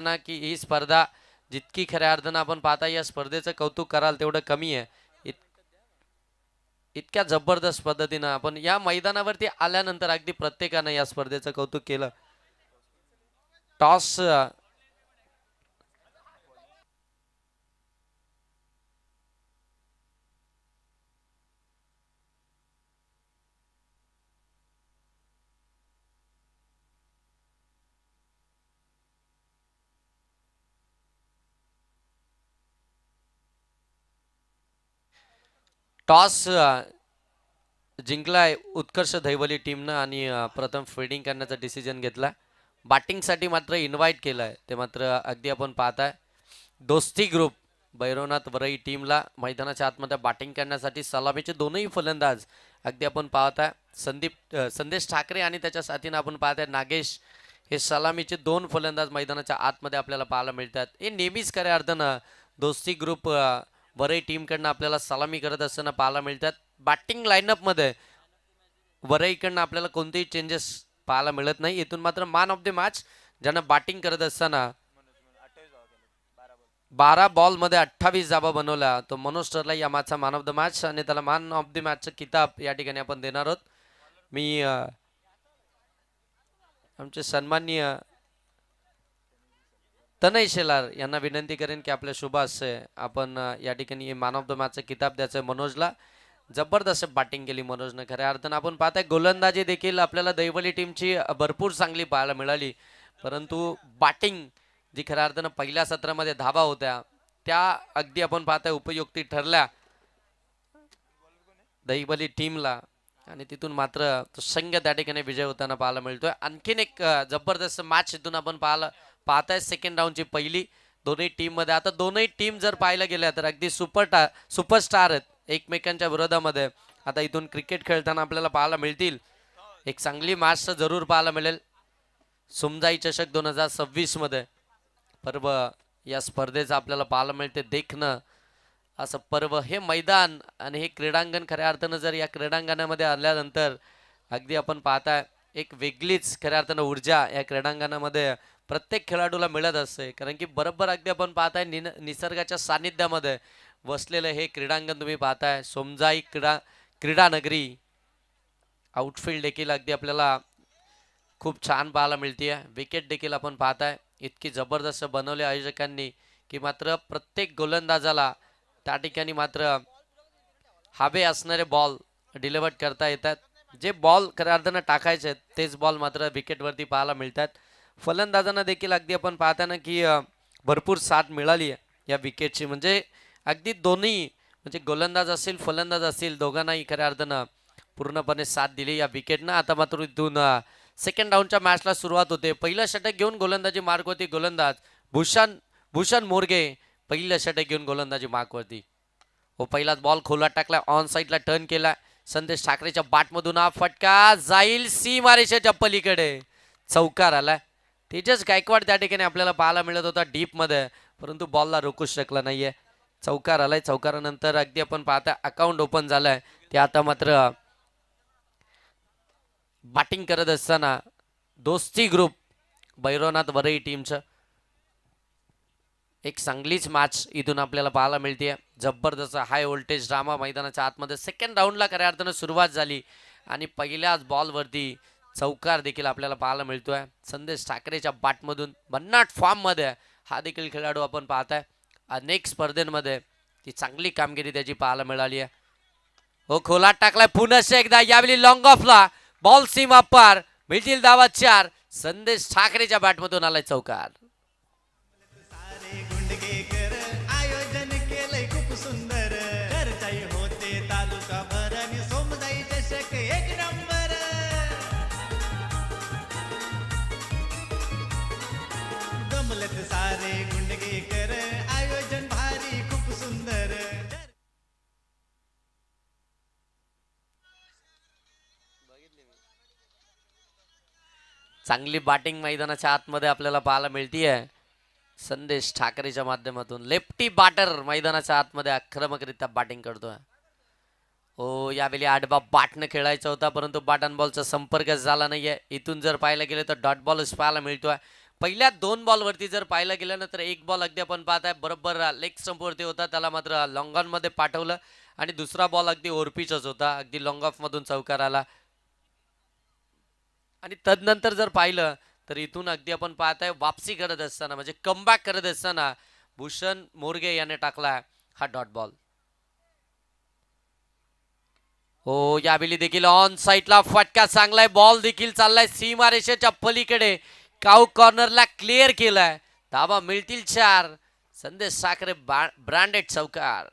ना की ही स्पर्धा जितकी खऱ्या अर्थानं आपण पाहता या स्पर्धेचं कौतुक कराल तेवढं कमी आहे. इतक्या जबरदस्त पद्धतीनं आपण या मैदानावरती आल्यानंतर अगदी प्रत्येकानं या स्पर्धेचं कौतुक केलं. टॉस टॉस जिंकलाय उत्कर्ष दहिवली टीमनं आणि प्रथम फिल्डिंग करण्याचा डिसिजन घेतला. बॅटिंगसाठी मात्र इन्व्हाइट केलंय ते मात्र अगदी आपण पाहताय. दोस्ती ग्रुप भैरवनाथ वरई टीमला मैदानाच्या आतमध्ये बॅटिंग करण्यासाठी सलामीचे दोनही फलंदाज अगदी आपण पाहताय. संदेश ठाकरे आणि त्याच्या साथीनं आपण पाहताय नागेश हे सलामीचे दोन फलंदाज मैदानाच्या आतमध्ये आपल्याला पाहायला मिळतात. हे नेहमीच खऱ्या अर्थानं दोस्ती ग्रुप वरई टीमकडनं आपल्याला सलामी करत असताना पाहायला मिळतात. बॅटिंग लाईनअपमध्ये वरईकडनं आपल्याला कोणतेही चेंजेस पाहायला मिळत नाही. इथून मात्र मॅन ऑफ द मॅच ज्यांना बॅटिंग करत असताना 12 बॉलमध्ये 28 धावा बनवल्या तो मनोज ठरला या मॅचचा मॅन ऑफ द मॅच आणि त्याला मॅन ऑफ द मॅचचा किताब या ठिकाणी आपण देणार आहोत. मी आमचे सन्माननीय तनय शेलार यांना विनंती करेन की आपल्या शुभ हस्ते आपण या ठिकाणी मॅन ऑफ द मॅचचा किताब द्यायचं मनोजला. जबरदस्त बॅटिंग केली मनोजनं खऱ्या अर्थानं. आपण पाहताय गोलंदाजी देखील आपल्याला दहिवली टीमची भरपूर चांगली पाहायला मिळाली, परंतु बॅटिंग जी खऱ्या अर्थानं पहिल्या सत्रामध्ये धावा होत्या त्या अगदी आपण पाहताय उपयुक्ती ठरल्या दहिवली टीमला आणि तिथून मात्र तो संघ त्या ठिकाणी विजय होताना पाहायला मिळतोय. आणखीन एक जबरदस्त मॅच इथून आपण पाहताय सेकंड राऊंडची पहिली दोन्ही टीम मध्ये. आता दोन्ही टीम जर पाहायला गेल्या तर अगदी सुपरस्टार आहेत एकमेकांच्या विरोधामध्ये. आता इथून क्रिकेट खेळताना आपल्याला पाहायला मिळतील. एक चांगली मॅच जरूर पाहायला मिळेल. सुमजाई चषक 2026 मध्ये पर्व या स्पर्धेचं आपल्याला पाहायला मिळते. देखणं असं पर्व हे मैदान आणि हे क्रीडांगण खऱ्या अर्थानं जर या क्रीडांगणामध्ये आल्यानंतर अगदी आपण पाहताय एक वेगळीच खऱ्या अर्थानं ऊर्जा या क्रीडांगणामध्ये प्रत्येक खेळाडूला मिळत असते. कारण की बरोबर अगदी आपण पाहताय निसर्गाच्या सानिध्यामध्ये वसलेलं हे क्रीडांगण तुम्ही पाहताय. सोमजाई क्रीडा नगरी आउटफील्ड देखील अगदी आपल्याला खूप छान पाहायला मिळते. विकेट देखील आपण पाहताय इतकी जबरदस्त बनवले आयोजकांनी की मात्र प्रत्येक गोलंदाजाला त्या ठिकाणी मात्र हवे असणारे बॉल डिलिव्हर करता येतात. जे बॉल खऱ्या अर्थानं टाकायचे तेच बॉल मात्र विकेटवरती पाहायला मिळतात. फलंदाजांना देखील अगदी आपण पाहताना की भरपूर साथ मिळाली आहे या विकेटची. म्हणजे अगदी दोन्ही म्हणजे गोलंदाज असतील फलंदाज असतील दोघांनाही खऱ्या अर्थानं पूर्णपणे साथ दिली या विकेटनं. आता मात्र इथून सेकंड राऊंडच्या मॅचला सुरुवात होते. पहिलं षटक घेऊन गोलंदाजी मार्कवरती गोलंदाज भूषण मोरगे पहिलं षटक घेऊन गोलंदाजी मार्कवरती. हो पहिलाच बॉल खोला टाकला ऑन साईडला टर्न केला. संदेश ठाकरेच्या बॅटमधून हा फटका जाईल सीमारेषेच्या पलीकडे. चौकार आला. तेजस गायकवाड त्या ठिकाणी आपल्याला पाहायला मिळत होता डीप मध्ये, परंतु बॉलला रोखूच शकला नाहीये. चौकार आलाय. चौकारानंतर अगदी आपण पाहता अकाउंट ओपन झालाय. ते आता मात्र बॅटिंग करत असताना दोस्ती ग्रुप भैरवनाथ वरई टीमचं एक चांगलीच मॅच इथून आपल्याला पाहायला मिळते. जबरदस्त हाय व्होल्टेज ड्रामा मैदानाच्या आतमध्ये सेकंड राऊंडला खऱ्या अर्थानं सुरुवात झाली आणि पहिल्याच बॉलवरती चौकार देखील आपल्याला पाहायला मिळतोय. संदेश ठाकरेच्या बॅटमधून भन्नाट फॉर्ममध्ये हा देखील खेळाडू आपण पाहताय. अनेक स्पर्धेमध्ये ती चांगली कामगिरी त्याची पाहायला मिळाली आहे. हो खोलात टाकलाय पुन्हा एकदा. यावेळी लॉंग ऑफला बॉल सीमा पार. मिळतील धावा 4. संदेश ठाकरेच्या बॅटमधून आलाय चौकार. सारे गुंडगेकर आयोजन भारी खूप सुंदर. चांगली बॅटिंग मैदानाच्या आतमध्ये आपल्याला पाहायला मिळतीये संदेश ठाकरेच्या माध्यमातून. लेफ्टी बॅटर मैदानाच्या आतमध्ये आक्रमकरित्या बॅटिंग करतोय. हो यावेळी आडबा बॅटनं खेळायचा होता, परंतु बॅट अँड बॉलचा संपर्क झाला नाहीये. इथून जर पाहायला गेले तर डॉट बॉलच पाहायला मिळतोय. पहिल्या 2 बॉलवरती जर पाहायला गेलं ना तर एक बॉल अगदी आपण पाहताय बरोबर लेग स्टंपवरती होता, त्याला मात्र लॉंग ऑन मध्ये पाठवलं आणि दुसरा बॉल अगदी ओरपीचच होता, अगदी लॉंग ऑफ मधून चौकार आला. आणि तदनंतर जर पाहिलं तर इथून अगदी आपण पाहताय वापसी करत असताना म्हणजे कमबॅक करत असताना भूषण मोरगे याने टाकला हा डॉट बॉल. हो, यावेळी देखील ऑन साईडला फटका चांगलाय, बॉल देखील चाललाय सीमारेषेच्या पलीकडे, काऊ कॉर्नरला क्लिअर केलाय, धावा मिळतील 4. संदेश साखरे ब्रँडेड चौकार.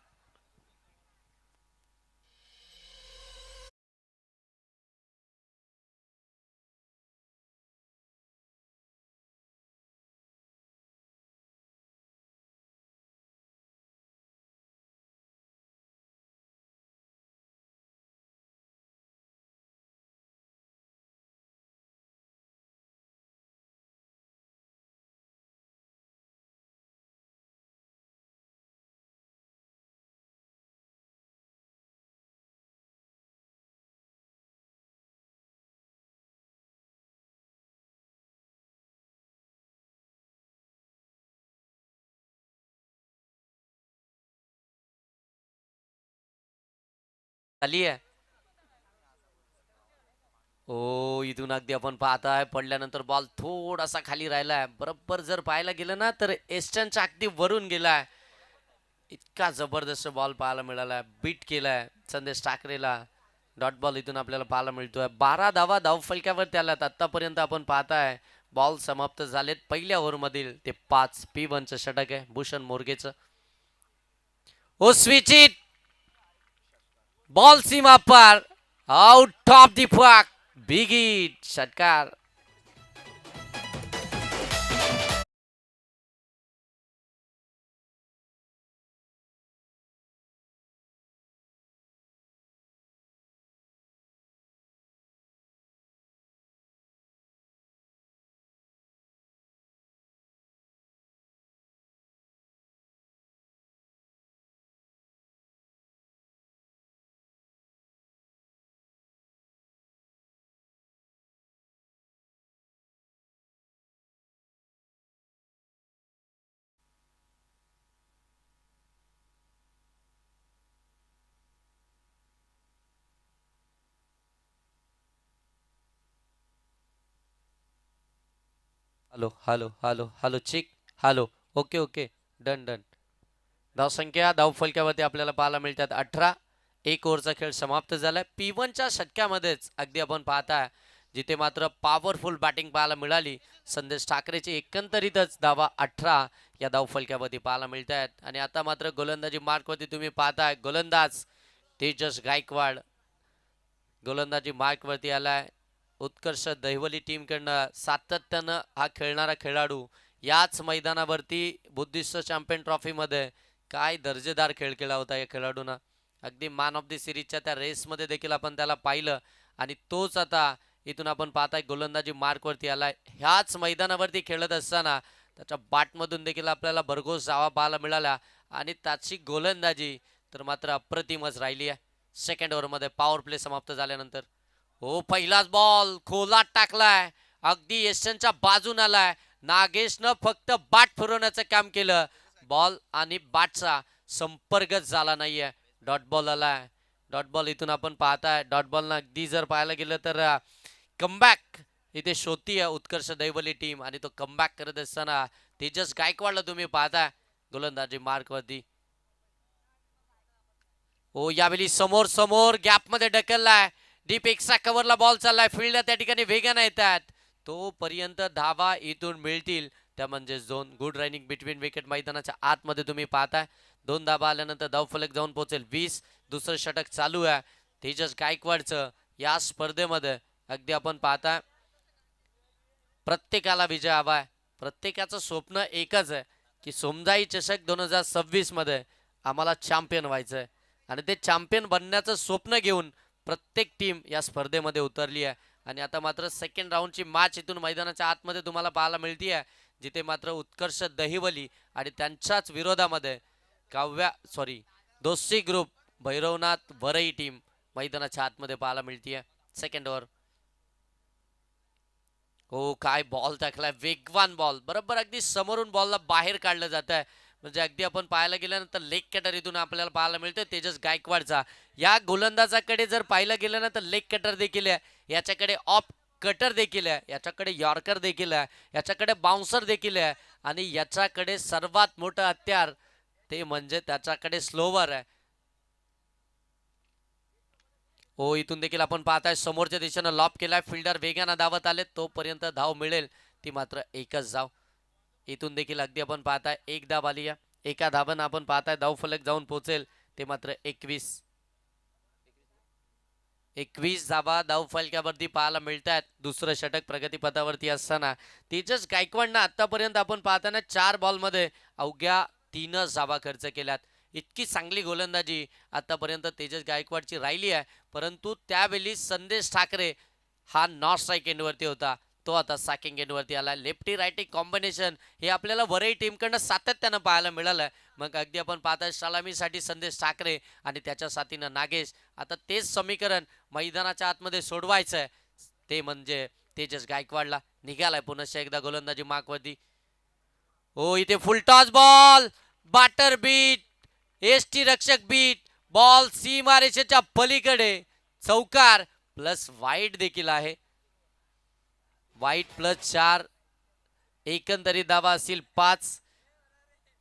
आली आहे. हो, इथून अगदी आपण पाहताय पडल्यानंतर बॉल थोडासा खाली राहिलाय, बरोबर जर पाहायला गेलं ना तर एस्टनच्या अगदी वरून गेलाय. इतका जबरदस्त बॉल पाहायला मिळालाय, बीट केलाय संदेश ठाकरेला. डॉट बॉल इथून आपल्याला पाहायला मिळतोय. 12 धावा धावफलक्यावर आल्यात आतापर्यंत आपण पाहताय. बॉल समाप्त झालेत पहिल्या ओव्हरमधील ते 5. P1चं षटक आहे भूषण मोरगेचं. ओ स्विच इट, बॉल सीमा पार, out of the park, big hit, षटकार. Hello hello hello hello check, hello, okay okay, done done. धावसंख्या धावफलक्यावरती आपल्याला पाहायला मिळतात 18. एक ओव्हरचा खेळ समाप्त झालाय. P1च्या षटक्यामध्येच अगदी आपण पाहताय जिथे मात्र पॉवरफुल बॅटिंग पाहायला मिळाली. संदेश ठाकरेची एकंदरीतच धावा 18 या धावफलक्यावरती पाहायला मिळत आहेत. आणि आता मात्र गोलंदाजी मार्कवरती तुम्ही पाहताय गोलंदाज तेजस गायकवाड गोलंदाजी मार्कवरती आलाय. उत्कर्ष दहिवली टीमकडनं सातत्यानं हा खेळणारा खेळाडू याच मैदानावरती बुद्धिस्ट चॅम्पियन ट्रॉफीमध्ये काय दर्जेदार खेळ केला होता या खेळाडूनं. अगदी मॅन ऑफ द सिरीजच्या त्या रेसमध्ये देखील आपण त्याला पाहिलं आणि तोच आता इथून आपण पाहताय गोलंदाजी मार्कवरती आलाय. ह्याच मैदानावरती खेळत असताना त्याच्या बॅटमधून देखील आपल्याला भरघोस धावा पाहायला मिळाल्या आणि त्याची गोलंदाजी तर मात्र अप्रतिमच राहिली आहे. सेकंड ओव्हरमध्ये पॉवर प्ले समाप्त झाल्यानंतर हो, पहिलाच बॉल खोलात टाकलाय, अगदी यशनच्या बाजून आलाय. नागेशनं फक्त बॅट फिरवण्याचं काम केलं, बॉल आणि बॅटचा संपर्कच झाला नाहीये. डॉट बॉल आलाय. डॉट बॉल इथून आपण पाहताय डॉट बॉलनं अगदी जर पाहायला गेलं तर कमबॅक इथे शोधतीये उत्कर्ष दैवली टीम आणि तो कमबॅक करत असताना तेजस गायकवाडला तुम्ही पाहताय गोलंदाजी मार्कवरती. हो, यावेळी समोर समोर गॅपमध्ये ढकललाय, डीप एक्स्ट्रा कव्हरला बॉल चाललाय, फील्डला त्या ठिकाणी वेगाने येतात, तोपर्यंत धावा इथून मिळतील त्या म्हणजे zone. Good running between wicket मैदानाच्या आतमध्ये तुम्ही पाहताय. 2 धावा आल्यानंतर धावफलक जाऊन पोहोचेल 20. दुसरं षटक चालू आहे तेजस गायकवाडचं या स्पर्धेमध्ये. अगदी आपण पाहताय प्रत्येकाला विजय हवाय, प्रत्येकाचं स्वप्न एकच आहे की सोमजाई चषक 2026 मध्ये आम्हाला चॅम्पियन व्हायचंय आणि ते चॅम्पियन बनण्याचं स्वप्न घेऊन प्रत्येक टीम या स्पर्धेमध्ये उतरली आहे. आणि आता मात्र सेकंड राऊंडची मॅच इथून मैदानाच्या आतमध्ये तुम्हाला पाहायला मिळते आहे जिथे मात्र उत्कर्ष दहिवली आणि त्यांच्याच विरोधामध्ये दोस्ती ग्रुप भैरवनाथ वरई टीम मैदानाच्या आतमध्ये पाहायला मिळते आहे. सेकंड ओव्हर हो, काय बॉल टाकलाय, वेगवान बॉल. बरोबर अगदी समोरून बॉलला बाहेर काढलं जात आहे. म्हणजे अगदी आपण पाहायला गेल्यानंतर लेग कटर इथून आपल्याला पाहायला मिळतोय तेजस गायकवाडचा. या गोलंदाजाकडे जर पाहिलं गेलं ना तर लेग कटर देखील आहे. याच्याकडे ऑफ कटर देखील आहे. याच्याकडे यॉर्कर देखील आहे. याच्याकडे बाउन्सर देखील आहे. आणि याच्याकडे सर्वात मोठं हत्यार ते म्हणजे त्याच्याकडे स्लोवर आहे. हो, इथून देखील आपण पाहताय समोरच्या दिशेनं लॉब केलाय. फिल्डर वेगानं धावत आले. तोपर्यंत धाव मिळेल ती मात्र एकच धाव. इथून देखील अगदी आपण पाहताय एक धाव आली आहे. एका धावानं आपण पाहताय धावफलक जाऊन पोहोचेल ते मात्र 21. 21 धावा धावफलकावरती पाहायला मिळत आहेत. दुसरं षटक प्रगतीपथावरती असताना तेजस गायकवाडनं आतापर्यंत आपण पाहताना 4 बॉलमध्ये अवघ्या 3च धावा खर्च केल्यात. इतकी चांगली गोलंदाजी आतापर्यंत तेजस गायकवाडची राहिली आहे. परंतु त्यावेळी संदेश ठाकरे हा नॉट स्ट्राईक एंडवरती होता. तो आता सॅकिंग एंडवरती आला. लेफ्टी राईटी कॉम्बिनेशन हे आपल्याला वरही टीमकडनं सातत्यानं पाहायला मिळालं. मग अगदी आपण पाहताय सलामीसाठी संदेश ठाकरे आणि त्याच्या साथीनं नागेश. आता तेच समीकरण मैदानाच्या आतमध्ये सोडवायचं आहे. ते म्हणजे तेजस गायकवाडला. निघालाय पुन्हा एकदा गोलंदाजी मार्कवरती. हो, इथे फुलटॉस बॉल, बाटर बीट, एसटी रक्षक बीट, बॉल सीमारेषेच्या पलीकडे, चौकार प्लस वाईट देखील आहे. वाईट प्लस 4, एकंदरीत धावा असतील 5.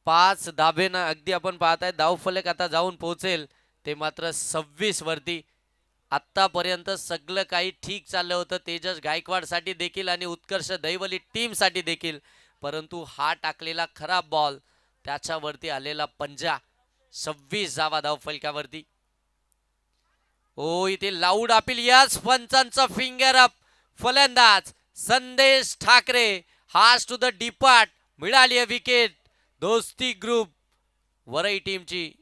5 धाबेनं अगदी आपण पाहताय धावफलक आता जाऊन पोहोचेल ते मात्र 26 वरती. आत्तापर्यंत सगळं काही ठीक चाललं होतं तेजस गायकवाडसाठी देखील आणि उत्कर्ष दैवली टीमसाठी देखील. परंतु हा टाकलेला खराब बॉल, त्याच्यावरती आलेला पंजा, 26 धावा धावफलकावरती. हो, इथे लाऊड अपील. याच पंचांचा फिंगर अप. फलंदाज संदेश ठाकरे हास टू द डिपार्ट. मिळाली विकेट दोस्ती ग्रुप वरई टीमची.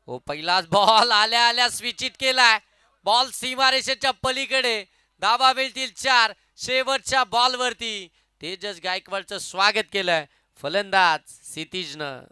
हो, पहिलाच बॉल आल्या आल्या स्विच इट केलाय. बॉल सीमारेषेच्या पलीकडे. धावा मिळतील 4 शेवटच्या बॉलवरती. तेजस गायकवाडचं स्वागत केलंय फलंदाज क्षितिजनं.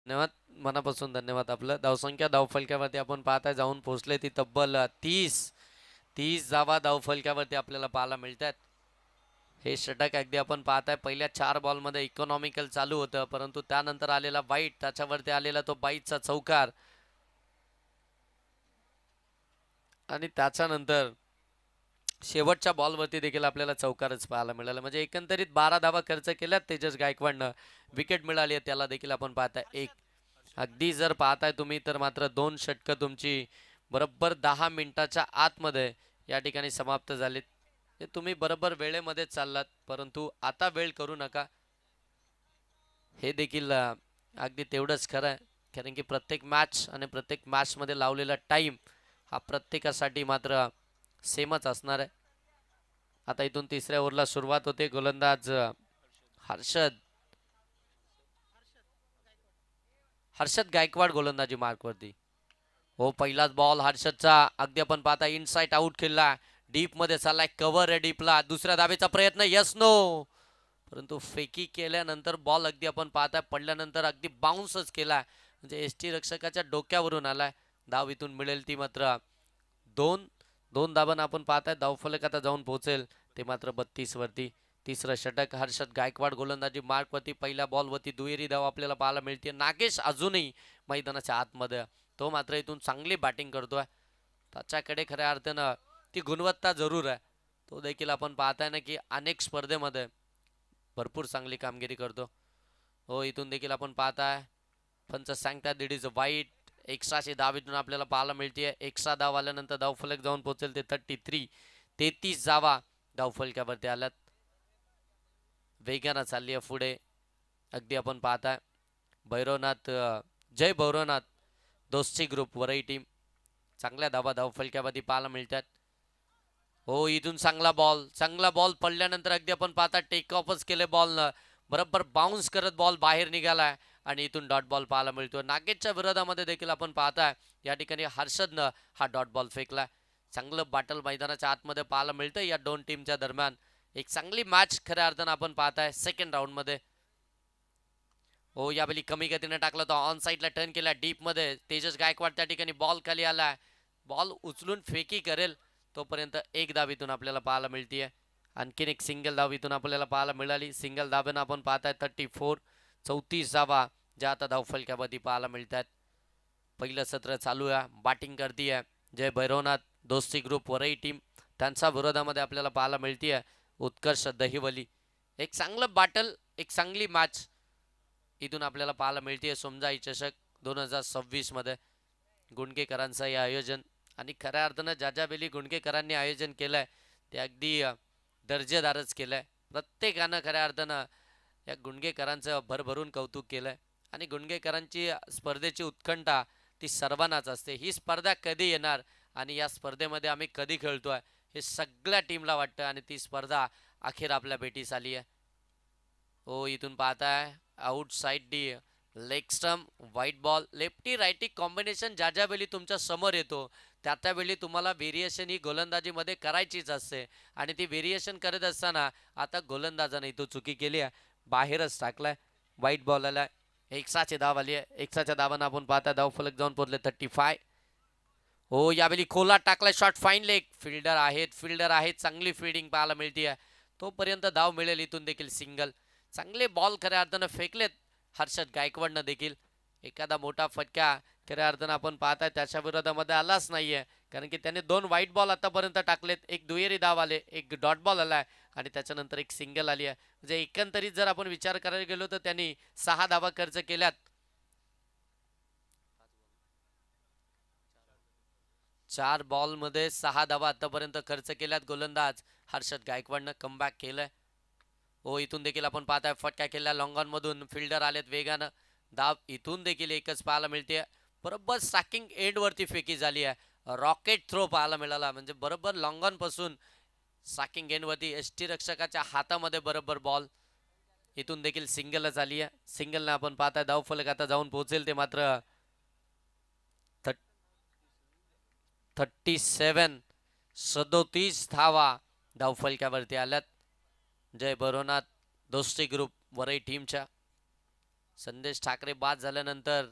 धन्यवाद, मनापासून धन्यवाद. आपलं धावसंख्या धावफलक्यावरती आपण पाहताय जाऊन पोहोचले ती तब्बल 30 धावा धावफलक्यावरती आपल्याला पाहायला मिळतात. हे षटक अगदी आपण पाहताय पहिल्या 4 बॉलमध्ये इकॉनॉमिकल चालू होतं, परंतु त्यानंतर आलेला वाईट, त्याच्यावरती आलेला तो बाईटचा चौकार आणि त्याच्यानंतर शेवटच्या बॉलवरती देखील आपल्याला चौकारच पाहायला मिळाला. म्हणजे एकंदरीत 12 धावा खर्च केल्यात तेजस गायकवाडनं. विकेट मिळाली आहे त्याला देखील आपण पाहताय एक. अगदी जर पाहताय तुम्ही तर मात्र 2 षटकं तुमची बरोबर 10 मिनिटाच्या आतमध्ये या ठिकाणी समाप्त झालीत. हे तुम्ही बरोबर वेळेमध्ये चाललात, परंतु आता वेळ करू नका. हे देखील अगदी तेवढंच खरं आहे, कारण की प्रत्येक मॅच आणि प्रत्येक मॅचमध्ये लावलेला टाईम हा प्रत्येकासाठी मात्र सेमच असणार आहे. आता इथून तिसऱ्या ओव्हरला सुरुवात होते. गोलंदाज हर्षद गायकवाड गोलंदाजी मार्कवरती. हो, पहिलाच बॉल हर्षदचा अगदी आपण पाहता इनसाइट आउट खेळला, डीप मध्ये चाललाय, कव्हर आहे डीपला, दुसऱ्या धावेचा प्रयत्न, यस नो, परंतु फेकी केल्यानंतर बॉल अगदी आपण पाहताय पडल्यानंतर अगदी बाउन्सच केला, म्हणजे एस टी रक्षकाच्या डोक्यावरून आलाय. धाव इथून मिळेल ती मात्र दोन. दोन धावांना आपण पाहताय धावफलक आता जाऊन पोहोचेल ते मात्र 32 वरती. तिसरं षटक हर्षद गायकवाड गोलंदाजी मार्कवरती. पहिल्या बॉलवरती दुहेरी धाव आपल्याला पाहायला मिळते. नागेश अजूनही मैदानाच्या आतमध्ये, तो मात्र इथून चांगली बॅटिंग करतोय. त्याच्याकडे खऱ्या अर्थानं ती गुणवत्ता जरूर आहे. तो देखील आपण पाहताय ना की अनेक स्पर्धेमध्ये भरपूर चांगली कामगिरी करतो. हो, इथून देखील आपण पाहताय पंच सांगतात दीड इज वाईट. एक्स्ट्राची धाव इथून आपल्याला पाहायला मिळते. एक्स्ट्रा धाव आल्यानंतर धावफलक जाऊन पोहोचेल ते 33. 33 धावा धावफलकावरती आल्यात. वेगानं चालली आहे पुढे. अगदी आपण पाहताय भैरवनाथ, जय भैरवनाथ दोस्ती ग्रुप वरई टीम चांगल्या धावा धावफलकावरती पाहायला मिळतात. हो, इथून चांगला बॉल पडल्यानंतर अगदी आपण पाहता टेक ऑफच केले बॉलनं, बरोबर बाउन्स करत बॉल बाहेर निघालाय आणि इथून डॉट बॉल पाहायला मिळतो. नागेशच्या विरोधामध्ये देखील आपण पाहताय या ठिकाणी हर्षदनं हा डॉट बॉल फेकला. चांगलं बॅटल मैदानाच्या आतमध्ये पाहायला मिळतं या दोन टीमच्या दरम्यान. एक चांगली मॅच खऱ्या अर्थानं आपण पाहताय सेकंड राऊंडमध्ये. हो, यावेळी कमी गतीने टाकला तो, ऑन साईडला टर्न केला डीप मध्ये. तेजस गायकवाड त्या ठिकाणी बॉल खाली आलाय, बॉल उचलून फेकी करेल तोपर्यंत एक धाव इथून आपल्याला पाहायला मिळतीये. आणखीन एक सिंगल धाव इथून आपल्याला पाहायला मिळाली. सिंगल धावेनं आपण पाहताय 34. 34 धावा ज्या आता धावफलकावरती पाहायला मिळतात. पहिलं सत्र चालू आहे, बॅटिंग करतीये जय भैरवनाथ दोस्ती ग्रुप वरई टीम. त्यांच्या विरोधामध्ये आपल्याला पाहायला मिळतीये उत्कर्ष दहिवली. एक चांगलं बॅटल, एक चांगली मॅच इथून आपल्याला पाहायला मिळते. सोमजाई चषक 2026 मध्ये गुंडकेकरांचं हे आयोजन, आणि खऱ्या अर्थानं ज्या वेळी गुंडकेकरांनी आयोजन केलंय ते अगदी दर्जेदारच केलंय. प्रत्येकानं खऱ्या अर्थानं या गुंडकेकरांचं भरभरून कौतुक केलंय. आणि गुंडकेकरांची स्पर्धेची उत्कंठा ती सर्वांनाच असते. ही स्पर्धा कधी येणार आणि या स्पर्धेमध्ये आम्ही कधी खेळतोय हे सगळ्या टीमला वाटतं, आणि ती स्पर्धा अखेर आपल्या भेटीस आली आहे. हो, इथून पाहताय outside D leg stump white ball. Lefty righty combination ज्या वेळी तुमच्या समोर येतो त्या वेळी तुम्हाला व्हेरिएशन ही गोलंदाजीमध्ये करायचीच असते. आणि ती व्हेरिएशन करत असताना आता गोलंदाजाने इथं चुकी केली आहे, बाहेरच टाकलाय. व्हाईट बॉल आलाय. एक्स्ट्राची धाव आली आहे. एक्स्ट्राच्या धावांना आपण पाहता धावफलक जाऊन पोहोचले 35. हो, यावेळी खोला टाकलाय शॉट, फाईन लेग. फिल्डर आहेत चांगली फिल्डिंग पाहायला मिळते. तोपर्यंत धाव मिळेल इथून देखील सिंगल. चांगले बॉल खऱ्या अर्थानं फेकलेत हर्षद गायकवाडनं देखील. एखादा मोठा फटका खऱ्या अर्थानं आपण पाहताय त्याच्या विरोधामध्ये आलाच नाहीये, कारण की त्याने 2 व्हाईट बॉल आतापर्यंत टाकलेत. एक दुहेरी धाव आले, एक डॉट बॉल आलाय आणि त्याच्यानंतर एक सिंगल आली आहे. म्हणजे एकंदरीत जर आपण विचार करायला गेलो तर त्यांनी 6 धावा खर्च केल्यात. 4 बॉलमध्ये 6 धावा आतापर्यंत खर्च केल्यात गोलंदाज हर्षद गायकवाडनं. कमबॅक केलंय. हो, इथून देखील आपण पाहताय फटका केला लॉंग ऑन मधून. फिल्डर आलेत वेगानं. धाव इथून देखील एकच पाहायला मिळते. बरोबर स्टॅकिंग एंड वरती फेकी झाली आहे. रॉकेट थ्रो पाहायला मिळाला, म्हणजे बरोबर लॉंग ऑन पासून स्टॅकिंग एंड वरती एस टी रक्षकाच्या हातामध्ये बरोबर बॉल. इथून देखील सिंगलच आली आहे. सिंगलनं आपण पाहताय धावफलक आता जाऊन पोहोचेल ते मात्र 37. 37 धावा धावफलकावरती आल्यात जय भैरवनाथ दोस्ती ग्रुप वरई टीमच्या. संदेश ठाकरे बाद झाल्यानंतर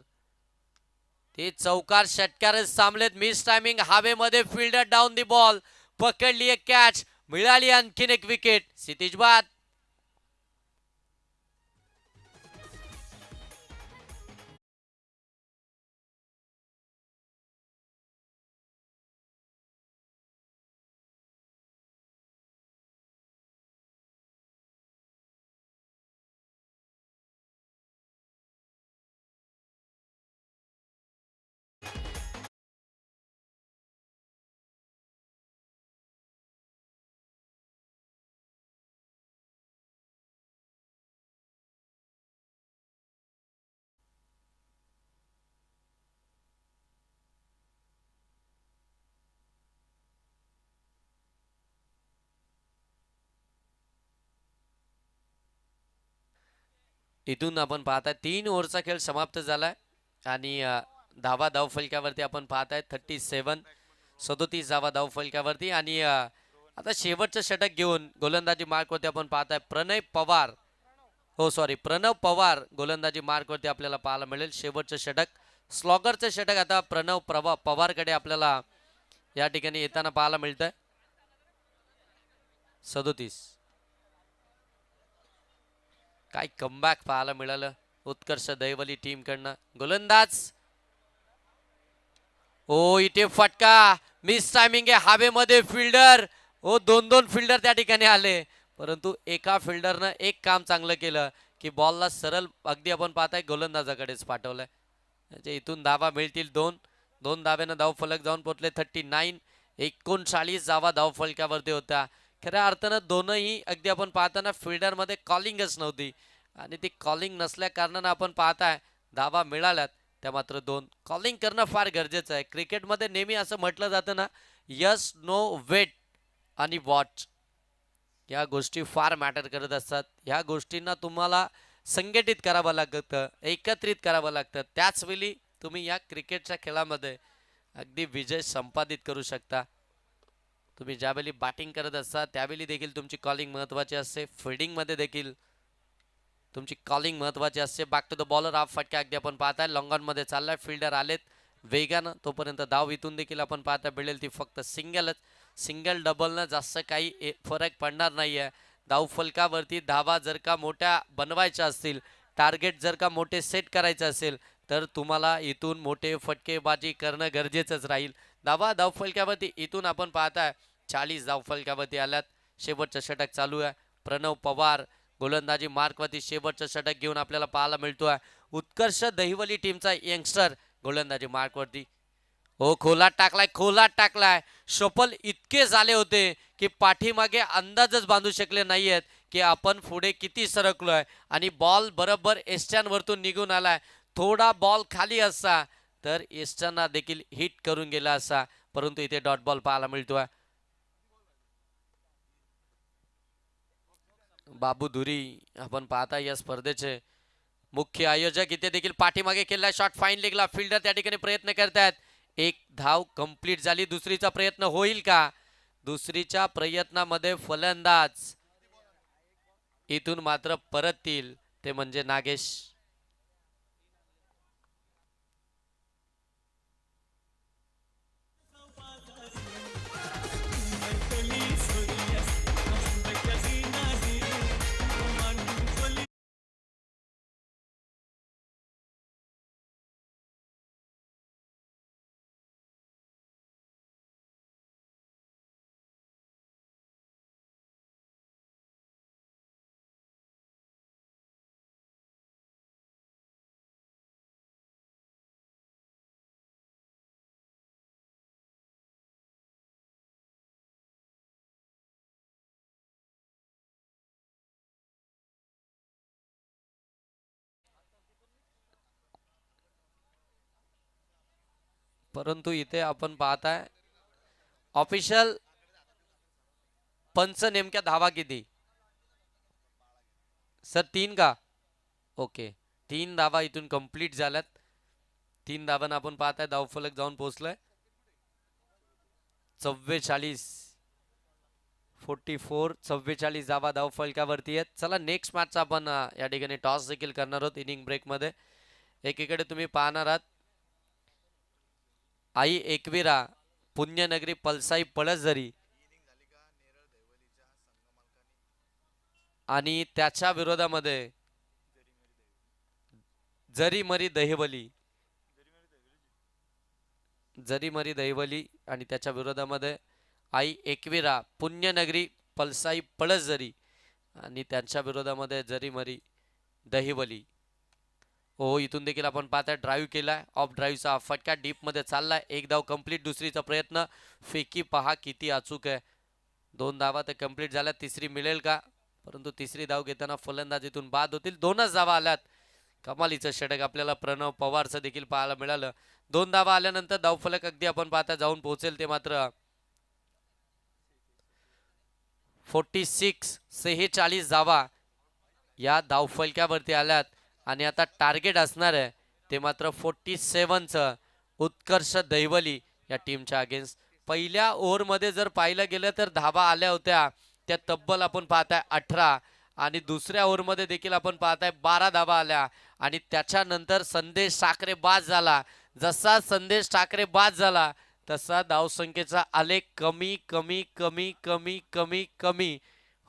ते चौकार षटकारच थांबलेत. मिस टायमिंग हवेमध्ये, फिल्डर डाऊन दी बॉल, पकडली एक कॅच, मिळाली आणखीन एक विकेट. क्षितिज बाद. इथून आपण पाहता 3 ओव्हरचा खेळ समाप्त झालाय. आणि धावा धावफलकावरती आपण पाहत आहे 37 धावा धावफलकावरती. आणि आता शेवटचं षटक घेऊन गोलंदाजी मार्कवरती आपण पाहत आहे प्रणव पवार गोलंदाजी मार्कवरती आपल्याला पाहायला मिळेल. शेवटचं षटक, स्लॉगरचं षटक आता पवारकडे आपल्याला या ठिकाणी येताना पाहायला मिळतंय. 37. काय कमबॅक पाहायला मिळालं उत्कर्ष दहिवली टीम कडनं. गोलंदाज इथे फटका, मिस टायमिंग आहे हवेमध्ये. फिल्डर दोन फिल्डर त्या ठिकाणी आले, परंतु एका फिल्डरनं एक काम चांगलं केलं की बॉलला सरळ अगदी आपण पाहताय गोलंदाजाकडेच पाठवलंय. म्हणजे इथून धावा मिळतील दोन धाव्यानं धावफलक जाऊन पोहोचले 39 धावा धावफलकावरती होत्या. खऱ्या अर्थानं दोनही अगदी आपण पाहताना फिल्डरमध्ये कॉलिंगच नव्हती, आणि ती कॉलिंग नसल्या कारणानं आपण पाहताय धावा मिळाल्यात त्या मात्र 2. कॉलिंग करणं फार गरजेचं आहे. क्रिकेटमध्ये नेहमी असं म्हटलं जातं ना, यस, नो, वेट आणि वॉच, या गोष्टी फार मॅटर करत असतात. ह्या गोष्टींना तुम्हाला संघटित करावं लागतं, एकत्रित करावं लागतं. त्याचवेळी तुम्ही या क्रिकेटच्या खेळामध्ये अगदी विजय संपादित करू शकता. तुम्ही ज्यावेळी बॅटिंग करत असता त्यावेळी देखील तुमची कॉलिंग महत्त्वाची असते. फिल्डिंगमध्ये देखील तुमची कॉलिंग महत्त्वाची असते. बॅक टू द बॉलर हा फटका अगदी आपण पाहताय लॉंग ऑन मध्ये चाललाय. फिल्डर आलेत वेगानं, तोपर्यंत धाव इथून देखील आपण पाहता मिळेल ती फक्त सिंगल डबलनं जास्त काही फरक पडणार नाहीये. धावफलकावरती धावा जर का मोठ्या बनवायच्या असतील, टार्गेट जर का मोठे सेट करायचे असेल, तर तुम्हाला इथून मोठे फटकेबाजी करणं गरजेचंच राहील. धावफलकावरती इथून आपण पाहताय 40 धावफलकावरती आल्यात. शेवटचं षटक चालू आहे. प्रणव पवार गोलंदाजी मार्कवरती शेवटचं षटक घेऊन आपल्याला पाहायला मिळतोय. उत्कर्ष दहिवली टीमचा यंगस्टर गोलंदाजी मार्कवरती खोलात टाकलाय. शपल इतके झाले होते की पाठीमागे अंदाजच बांधू शकले नाहीयेत की आपण पुढे किती सरकलोय, आणि बॉल बरोबर एस्टर्नवरतून निघून आलाय. थोडा बॉल खाली असता तर एस्टर्नला देखील हिट करून गेला असा, परंतु इथे डॉट बॉल पाहायला मिळतोय. बाबू धुरी आपण पाहता या स्पर्धेचे मुख्य आयोजक इथे देखील पाठीमागे केलेला शॉट फाईन लेगला. फिल्डर त्या ठिकाणी प्रयत्न करतायत. एक धाव कंप्लीट झाली. दुसरीचा प्रयत्न होईल का? दुसरीच्या प्रयत्नामध्ये फलंदाज इथून मात्र परततील, ते म्हणजे नागेश. परंतु इथे आपण पाहताय ऑफिशियल पंच नेमक्या धावा किती सर? 3 का? ओके, 3 धावा इथून कंप्लीट झाल्यात. 3 धावांना आपण पाहताय धावफलक जाऊन पोहोचलाय 44 धावा धावफलकावरती आहेत. चला नेक्स्ट मॅचचा आपण या ठिकाणी टॉस देखील करणार आहोत इनिंग ब्रेक मध्ये. एकीकडे तुम्ही पाहणार आहात आई एकविरा पुण्यनगरी पलसाई पळसझरी, आणि त्याच्या विरोधामध्ये जरीमरी दहिवली, आणि त्याच्या विरोधामध्ये आई एकविरा पुण्यनगरी पलसाई पळसझरी, आणि त्यांच्या विरोधामध्ये जरीमरी दहिवली. इथून देखील आपण पाहताय ड्राईव्ह केलाय. ऑफ ड्राईव्हचा फटका डीप मध्ये चाललाय. एक धाव कंप्लीट. दुसरीचा प्रयत्न, फेकी पहा किती अचूक आहे. 2 धावा तर कंप्लीट झाल्या. तिसरी मिळेल का? परंतु तिसरी धाव घेताना फलंदाजीतून बाद होतील. 2च धावा आल्यात. कमालीचं षटक आपल्याला प्रणव पवारचं देखील पाहायला मिळालं. 2 धावा आल्यानंतर धावफलक अगदी आपण पाहता जाऊन पोहोचेल ते मात्र 46 धावा या धावफलकावरती आल्यात. आणि आता टार्गेट असणार आहे ते मात्र 47चं उत्कर्ष दैवली या टीमच्या अगेन्स्ट. पहिल्या ओव्हरमध्ये जर पाहिलं गेलं तर धाबा आल्या होत्या त्या तब्बल आपण पाहताय 18 आणि दुसऱ्या ओव्हरमध्ये देखील आपण पाहताय 12 धाबा आल्या आणि त्याच्यानंतर संदेश ठाकरे बाद झाला. जसा संदेश ठाकरे बाद झाला तसा धावसंख्येचा आलेख कमी कमी कमी कमी कमी कमी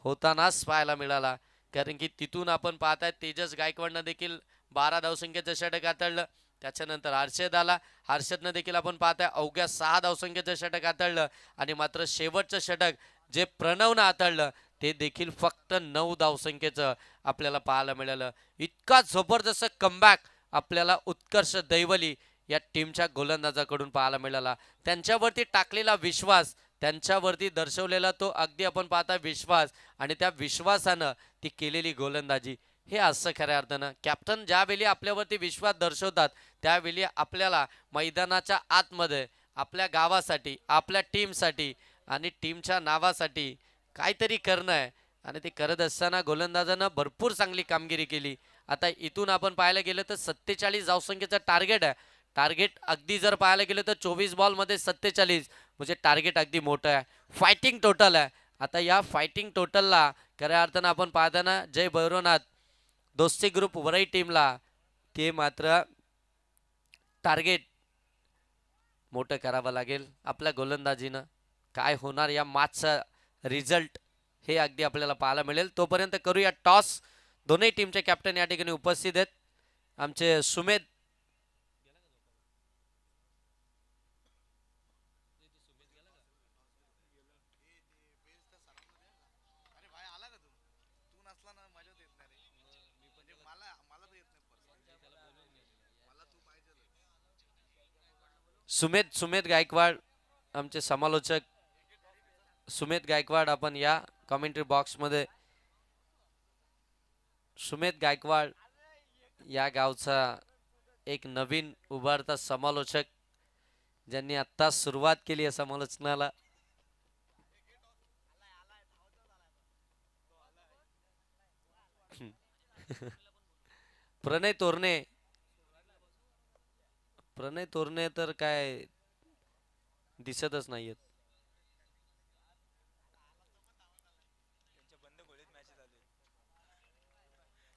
होतानाच पाहायला मिळाला. कारण की तिथून आपण पाहताय तेजस गायकवाडनं देखील 12 धावसंख्येचं षटक हाताळलं. त्याच्यानंतर हर्षद आला. हर्षदनं देखील आपण पाहताय अवघ्या 6 धावसंख्येचं षटक हाताळलं आणि मात्र शेवटचं षटक जे प्रणवनं हाताळलं ते देखील फक्त 9 धावसंख्येचं आपल्याला पाहायला मिळालं. इतका जबरदस्त कमबॅक आपल्याला उत्कर्ष दैवली या टीमच्या गोलंदाजाकडून पाहायला मिळाला. त्यांच्यावरती टाकलेला विश्वास, त्यांच्यावरती दर्शवलेला तो अगदी आपण पाहता विश्वास आणि त्या विश्वासानं ती केलेली गोलंदाजी, हे असं खऱ्या अर्थानं कॅप्टन ज्यावेळी आपल्यावरती विश्वास दर्शवतात त्यावेळी आपल्याला मैदानाच्या आतमध्ये आपल्या गावासाठी, आपल्या टीमसाठी आणि टीमच्या नावासाठी काहीतरी करणं आहे आणि ते करत असताना गोलंदाजानं भरपूर चांगली कामगिरी केली. आता इथून आपण पाहायला गेलं तर 47 धावसंख्येचं टार्गेट आहे. टार्गेट अगदी जर पाहायला गेलं तर 24 बॉलमध्ये 47 म्हणजे टार्गेट अगदी मोठं आहे. फायटिंग टोटल आहे. आता या फायटिंग टोटलला खऱ्या अर्थानं आपण पाहताना जय भैरवनाथ दोस्ती ग्रुप वरई टीमला ते मात्र टार्गेट मोठं करावं लागेल. आपल्या गोलंदाजीनं काय होणार या मॅचचा रिझल्ट हे अगदी आपल्याला पाहायला मिळेल. तोपर्यंत करूया टॉस. दोन्ही टीमचे कॅप्टन या ठिकाणी उपस्थित आहेत. आमचे सुमेध सुमेध गायकवाड आमचे समालोचक सुमेध गायकवाड आपण या कमेंट्री बॉक्समध्ये. सुमेध गायकवाड या गावचा एक नवीन उभारता समालोचक ज्यांनी आत्ता सुरुवात केली आहे समालोचनाला. प्रणय तोरणे तर काय दिसतच नाहीयेत.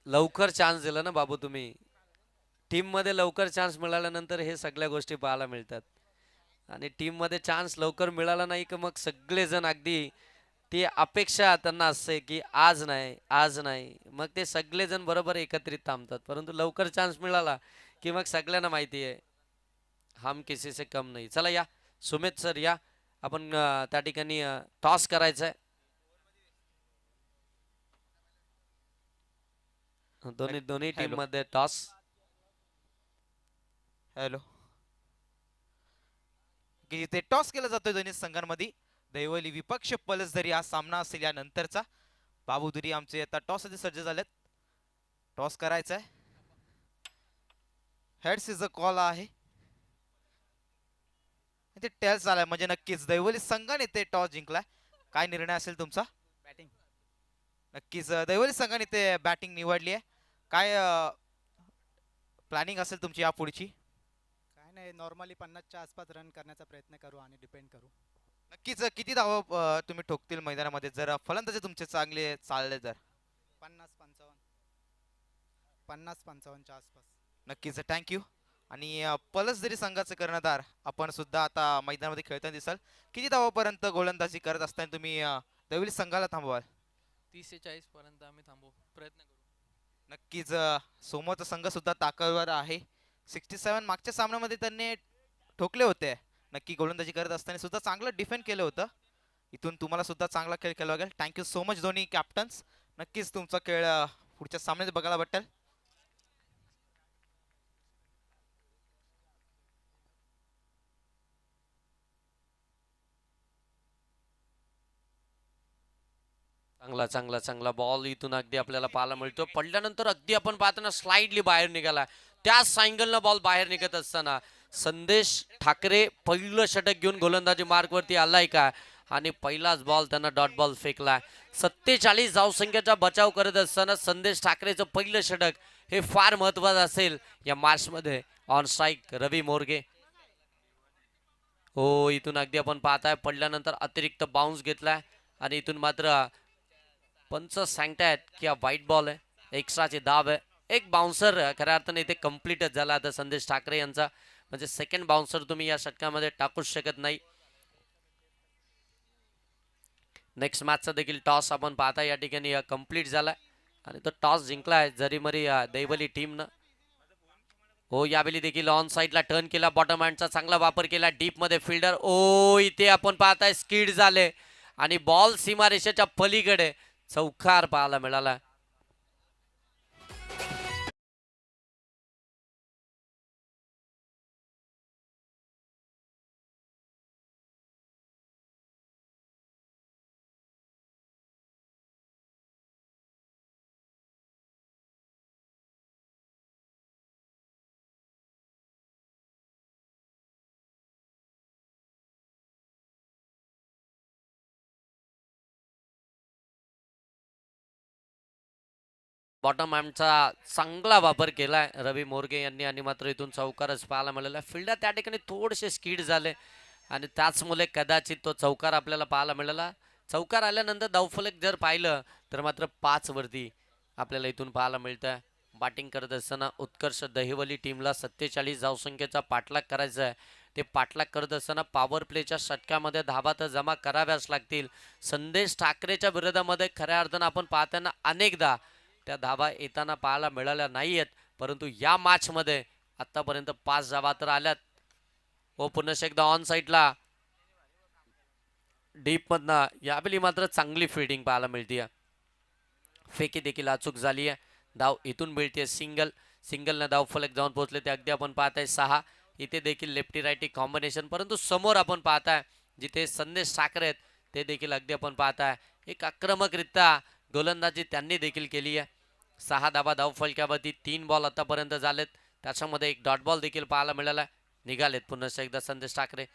लवकर चान्स दिला ना बाबू तुम्ही. टीम मध्ये लवकर चान्स मिळाल्यानंतर हे सगळ्या गोष्टी पाहायला मिळतात आणि टीम मध्ये चान्स लवकर मिळाला नाही की मग सगळेजण अगदी ती अपेक्षा त्यांना असते की आज नाही मग ते सगळेजण बरोबर एकत्रित थांबतात. परंतु लवकर चान्स मिळाला की मग सगळ्यांना माहिती आहे हम किसी से कम नहीं. चला या सुमित सर या आपण त्या ठिकाणी टॉस करायचा आहे. दोन्ही टीम मध्ये टॉस. हॅलो की जिथे टॉस केला जातोय दोन्ही संघांमध्ये. दैवली विपक्ष पलसदरी हा सामना असेल यानंतरचा. बाबूदुरी आमचे आता टॉस साठी सज्ज झालेत. टॉस करायचा आहे. हेड्स इज अ कॉल आहे. ते टेल्स आलाय म्हणजे नक्कीच दैवली संघाने ते टॉस जिंकलाय. काय निर्णय असेल तुमचा? बॅटिंग. नक्कीच दैवली संघाने ते बॅटिंग निवडली आहे. काय प्लॅनिंग असेल तुमची या पुढची? काय नाही, नॉर्मली 50च्या आसपास रन करण्याचा प्रयत्न करू आणि डिपेंड करू. नक्कीच किती धावा तुम्ही ठोकतील मैदानामध्ये जर फलंदाजी तुमचे चांगले चालले तर? 50-55च्या आसपास. नक्कीच थँक्यू. आणि पलसदरी संघाचे कर्णधार आपण सुद्धा आता मैदानामध्ये खेळताना दिसाल. किती धावापर्यंत गोलंदाजी करत असताना तुम्ही दैवली संघाला थांबवाल? 30 ते 40 पर्यंत आम्ही थांबू प्रयत्न करू. नक्कीच सोमोचा संघ सुद्धा ताकदवर आहे. 67 मागच्या सामन्यामध्ये त्यांनी ठोकले होते. नक्की गोलंदाजी करत असताना सुद्धा चांगलं डिफेंड केलं होतं. इथून तुम्हाला सुद्धा चांगला खेळ खेळावा लागेल. थँक्यू सो मच दोन्ही कॅप्टन्स. नक्कीच तुमचा खेळ पुढच्या सामन्यात बघायला भेटेल. चांगला बॉल इथून अगदी आपल्याला पाहायला मिळतो. पडल्यानंतर अगदी आपण पाहताना स्लाइडली बाहेर निघाला. त्याच अँगलनं बॉल बाहेर निघत असताना संदेश ठाकरे पहिलं षटक घेऊन गोलंदाजी मार्कवरती आलाय का आणि पहिलाच बॉल त्यांना डॉट बॉल फेकला. 47 धावसंख्येचा बचाव करत असताना संदेश ठाकरेचं पहिलं षटक हे फार महत्वाचं असेल या मॅचमध्ये. ऑन स्ट्राईक रवी मोरगे. हो, इथून अगदी आपण पाहताय पडल्यानंतर अतिरिक्त बाउन्स घेतलाय आणि इथून मात्र पंच सांगतायत की हा वाईट बॉल आहे, एक्स्ट्राची दाब आहे. एक बाउन्सर खऱ्या अर्थाने इथे कम्प्लीटच झाला आता संदेश ठाकरे यांचा, म्हणजे सेकंड बाउन्सर तुम्ही या षटकामध्ये टाकूच शकत नाही. नेक्स्ट मॅचचा देखील टॉस आपण पाहता या ठिकाणी कम्प्लीट झालाय आणि तो टॉस जिंकलाय जरीमरी दैवली टीमनं. हो, यावेळी देखील ऑन साईडला टर्न केला, बॉटम हँडचा चांगला वापर केला, डीप मध्ये फिल्डर. ओ, इथे आपण पाहताय स्किड झाले आणि बॉल सीमारेषेच्या पलीकडे चौकार पाहायला मिळाला. बॉटम हँडचा चांगला वापर केलाय रवी मोरगे यांनी आणि मात्र इथून चौकारच पाहायला मिळाला. फिल्डर त्या ठिकाणी थोडेसे स्किड झाले आणि त्याचमुळे कदाचित तो चौकार आपल्याला पाहायला मिळाला. चौकार आल्यानंतर धावफलक जर पाहिलं तर मात्र 5 वरती आपल्याला इथून पाहायला मिळतंय. बॅटिंग करत असताना उत्कर्ष दहिवली टीमला 47 धावसंख्येचा पाठलाग करायचा आहे. ते पाठलाग करत असताना पॉवर प्लेच्या षटकामध्ये धाबा तर जमा कराव्याच लागतील. संदेश ठाकरेच्या विरोधामध्ये खऱ्या अर्थानं आपण पाहताना अनेकदा त्या धाबा येताना पाहायला मिळाल्या नाहीयेत, परंतु या मॅचमध्ये आतापर्यंत 5 धाबा तर आल्यात. व पुन्हा एकदा ऑन साईडला डीप मधनं यावेळी मात्र चांगली फिल्डिंग पाहायला मिळते. फेकी देखील अचूक झाली आहे. धाव इथून मिळते सिंगल. सिंगलनं धाव फलक जाऊन पोहोचले ते अगदी आपण पाहताय 6. इथे देखील लेफ्टी राईटी कॉम्बिनेशन, परंतु समोर आपण पाहताय जिथे संदेश ठाकरे आहेत ते देखील अगदी आपण पाहताय एक आक्रमकरित्या गोलंदाजी त्यांनी देखील केली आहे. 6 धाबा धाव फलक्यावरती 3 बॉल आतापर्यंत झालेत, त्याच्यामध्ये एक डॉट बॉल देखील पाहायला मिळाला. निघालेत पुन्हा एकदा संदेश ठाकरे.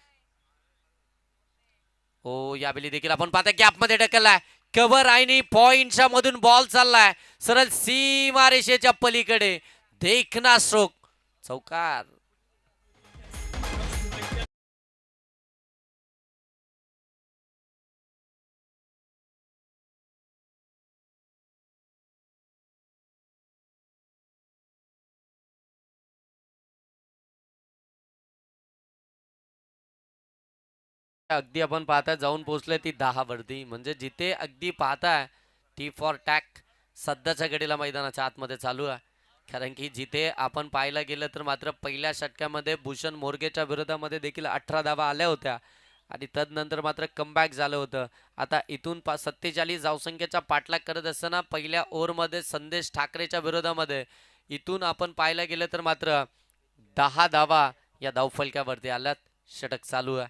हो, यावेळी देखील आपण पाहता गॅपमध्ये ढकललाय, कव्हर आणि पॉइंटच्या मधून बॉल चाललाय सरळ सीमारेषेच्या पलीकडे. देखना स्ट्रोक, चौकार. अगदी आपण पाहताय जाऊन पोहोचले ती 10 वरती, म्हणजे जिथे अगदी पाहताय टी फॉर टॅक सध्याच्या घडीला मैदानाच्या आतमध्ये चालू आहे. कारण की जिथे आपण पाहायला गेलं तर मात्र पहिल्या षटकामध्ये भूषण मोरगेच्या विरोधामध्ये देखील 18 धावा आल्या होत्या आणि तदनंतर मात्र कमबॅक झालं होतं. आता इथून 47 धावसंख्येचा पाठलाग करत असताना पहिल्या ओव्हरमध्ये संदेश ठाकरेच्या विरोधामध्ये इथून आपण पाहायला गेलं तर मात्र 10 धावा या धावफलक्यावरती आल्यात. षटक चालू आहे.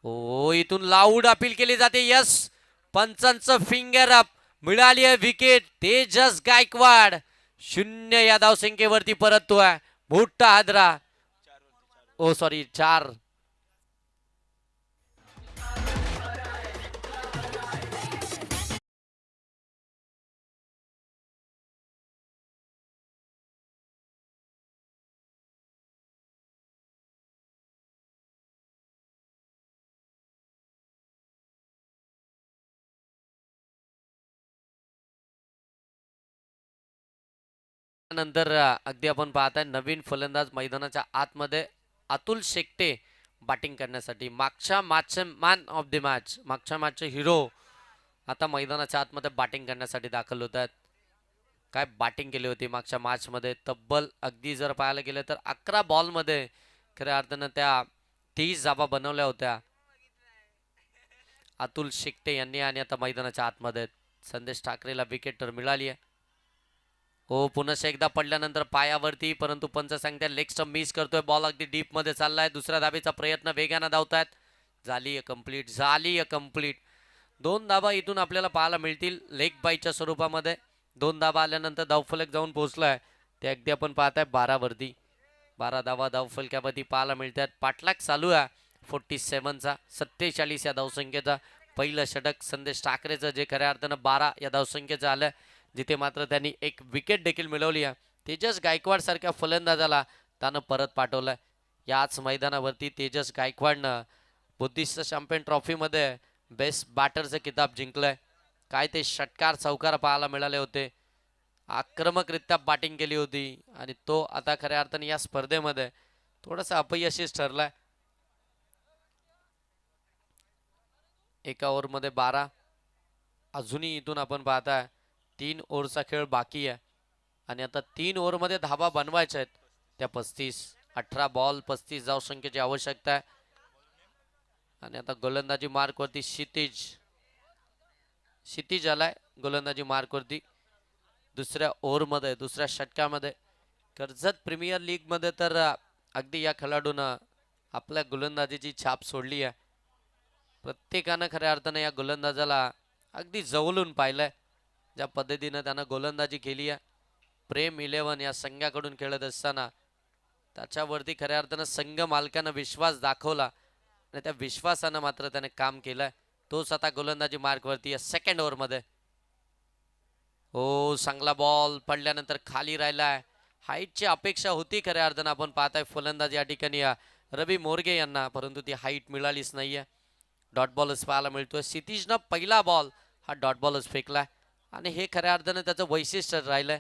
हो, इथून लाऊड अपील केली जाते. यस, पंचांचं फिंगर अप, मिळाली आहे विकेट. तेजस गायकवाड 0 या धावसंख्येवरती परततोय. मोठा हादरा. ओ सॉरी, 4. नंतर अगदी आपण पाहताय नवीन फलंदाज मैदानाच्या आतमध्ये अतुल शेट्टे बॅटिंग करण्यासाठी. मागच्या मॅचचे मॅन ऑफ द मॅच, मागच्या मॅचचे हिरो आता मैदानाच्या आतमध्ये बॅटिंग करण्यासाठी दाखल होत आहेत. काय बॅटिंग केली होती मागच्या मॅचमध्ये. तब्बल अगदी जर पाहायला गेलं तर 11 बॉलमध्ये खऱ्या अर्थानं त्या 30 धावा बनवल्या होत्या अतुल शेट्टे यांनी. आणि आता मैदानाच्या आतमध्ये संदेश ठाकरेला विकेट तर मिळाली आहे. हो, पुन्हा एकदा पडल्यानंतर पायावरती, परंतु पंच सांगताय लेग स्टंप मिस करतोय. बॉल अगदी डीप मध्ये चाललाय. दुसऱ्या धाबेचा प्रयत्न, वेगानं धावतायत. झाली कंप्लीट, झाली कंप्लीट. 2 धाबा इथून आपल्याला पाहायला मिळतील लेग बाईच्या स्वरूपामध्ये. 2 धाबा आल्यानंतर धावफलक जाऊन पोहोचलाय ते अगदी आपण पाहताय 12 वरती. 12 धावा धावफलक्यावरती पाहायला मिळतात. पाठलाग चालू आहे 47चा, 47 या धावसंख्येचा. पहिलं षटक संदेश ठाकरेचं जे खऱ्या अर्थानं 12 या धावसंख्येचं आलं, जिथे मात्र त्यांनी एक विकेट देखील मिळवली आहे. तेजस गायकवाड सारख्या फलंदाजाला त्यानं परत पाठवलंय. याच मैदानावरती तेजस गायकवाडनं बुद्धिस्ट चॅम्पियन ट्रॉफीमध्ये बेस्ट बॅटरचं किताब जिंकलंय. काय ते षटकार चौकार पाहायला मिळाले होते. आक्रमकरित्या बॅटिंग केली होती आणि तो आता खऱ्या अर्थाने या स्पर्धेमध्ये थोडासा अपयशीच ठरलाय. एका ओव्हरमध्ये 12. अजूनही इथून आपण पाहताय 3 ओव्हरचा खेळ बाकी आहे आणि आता 3 ओव्हरमध्ये धाबा बनवायच्या आहेत त्या 35. 18 बॉल 35 धावसंख्येची आवश्यकता आहे. आणि आता गोलंदाजी मार्कवरती क्षितिज आलाय गोलंदाजी मार्कवरती दुसऱ्या ओव्हरमध्ये, दुसऱ्या षटकामध्ये. कर्जत प्रीमियर लीग मध्ये तर अगदी या खेळाडूनं आपल्या गोलंदाजीची छाप सोडली आहे. प्रत्येकानं खऱ्या अर्थानं या गोलंदाजाला अगदी जवळून पाहिलंय. ज्या पद्धतीनं त्यानं गोलंदाजी केली आहे. प्रेम 11 या संघाकडून खेळत असताना त्याच्यावरती खऱ्या अर्थानं संघ मालकानं विश्वास दाखवला आणि त्या विश्वासानं मात्र त्याने काम केलंय. तोच आता गोलंदाजी मार्कवरती आहे सेकंड ओव्हरमध्ये. हो, चांगला बॉल पडल्यानंतर खाली राहिलाय. हाईटची अपेक्षा होती खऱ्या अर्थानं आपण पाहताय फलंदाज या ठिकाणी रवी मोरगे यांना, परंतु ती हाईट मिळालीच नाहीये. डॉट बॉलच पाहायला मिळतोय. क्षितिजनं पहिला बॉल हा डॉट बॉलच फेकलाय आणि हे खऱ्या अर्थानं त्याचं वैशिष्ट्य राहिलंय.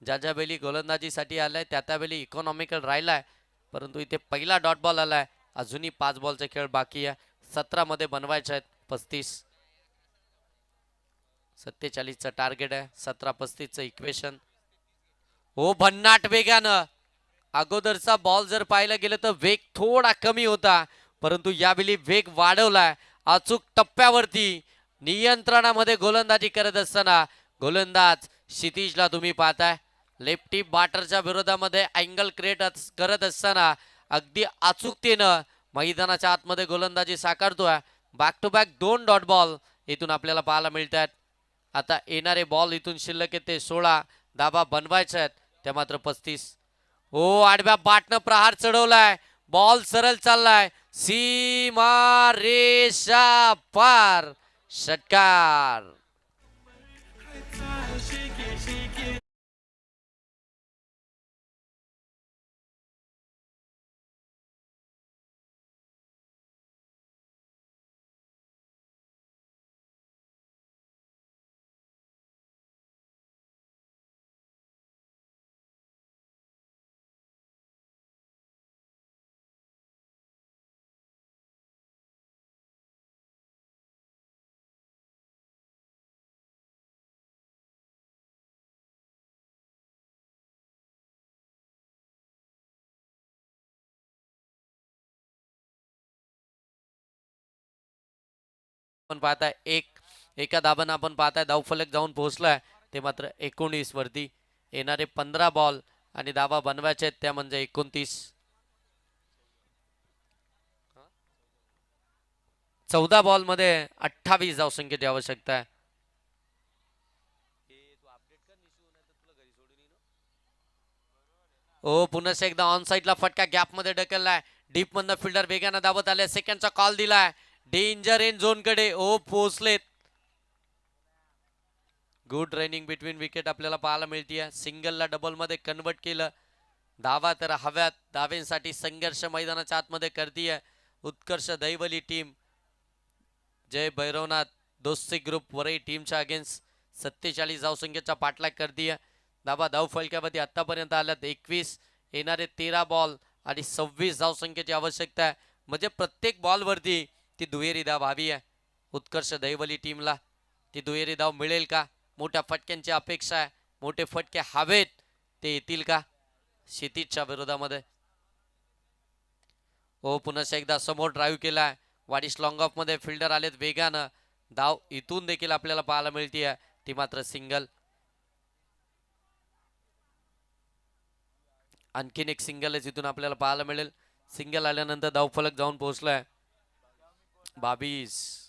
ज्या वेळी गोलंदाजीसाठी आलाय त्या वेळी इकॉनॉमिकल राहिलाय, परंतु इथे पहिला डॉट बॉल आलाय. अजूनही 5 बॉलचा खेळ बाकी आहे. 17 मध्ये बनवायचे आहेत 35. 47चं टार्गेट आहे. 17-35चं इक्वेशन. हो, भन्नाट वेगानं. अगोदरचा बॉल जर पाहायला गेलं तर वेग थोडा कमी होता, परंतु यावेळी वेग वाढवलाय. अचूक टप्प्यावरती नियंत्रणामध्ये गोलंदाजी करत असताना गोलंदाज क्षितिजला तुम्ही पाहताय लेफ्टी बॅटरच्या विरोधामध्ये अँगल क्रिएट करत असताना अगदी अचूकतेनं मैदानाच्या आतमध्ये गोलंदाजी साकारतोय. Back to back 2 dot ball इथून आपल्याला पाहायला मिळतात. आता येणारे बॉल इथून शिल्लक येते 16. धाबा बनवायचे आहेत त्या मात्र 35. हो, आडव्या बाटनं प्रहार चढवलाय. बॉल सरळ चाललाय. सीमा रेषा पार. षटकार. आपण पाहताय एका दाबानं आपण पाहताय धावफलक जाऊन पोहोचलाय ते मात्र 19 वरती. येणारे 15 बॉल आणि धाबा बनवायचे आहेत त्या म्हणजे 29. 14 बॉल मध्ये 28 धावसंख्येची आवश्यकता आहे. ओ, पुन्हा एकदा ऑन साइडला फटका गॅप मध्ये ढकललाय. डीप मधनं फिल्डर वेगानं धावत आले. सेकंडचा कॉल दिलाय. डेंजर इन झोन कडे. ओ, पोहोचलेत. गुड रनिंग बिटवीन विकेट आपल्याला पाहायला मिळतीये. सिंगलला डबल मध्ये कन्वर्ट केलं. धावा तर हव्यात. धावेंसाठी संघर्ष मैदानाच्या आतमध्ये करतीये उत्कर्ष दहिवली टीम. जय भैरवनाथ दोस्ती ग्रुप वरई टीमच्या अगेन्स्ट 47 धावसंख्येचा पाठलाग करतीये. धाबा धाव फलक्यावरती आतापर्यंत आल्यात 21. येणारे 13 बॉल आणि 26 धावसंख्येची आवश्यकता आहे. म्हणजे प्रत्येक बॉलवरती ती दुहेरी धाव हवी आहे उत्कर्ष दहिवली टीमला. ती दुहेरी धाव मिळेल का? मोठ्या फटक्यांची अपेक्षा आहे. मोठे फटके हवेत, ते येतील का क्षितिजच्या विरोधामध्ये? हो, पुन्हा एकदा समोर ड्राईव्ह केलाय. वाडिश लॉंग ऑफ मध्ये फिल्डर आलेत वेगानं. धाव इथून देखील आपल्याला पाहायला मिळतीये ती मात्र सिंगल. आणखीन एक सिंगलच इथून आपल्याला पाहायला मिळेल. सिंगल आल्यानंतर धावफलक जाऊन पोहोचलाय 22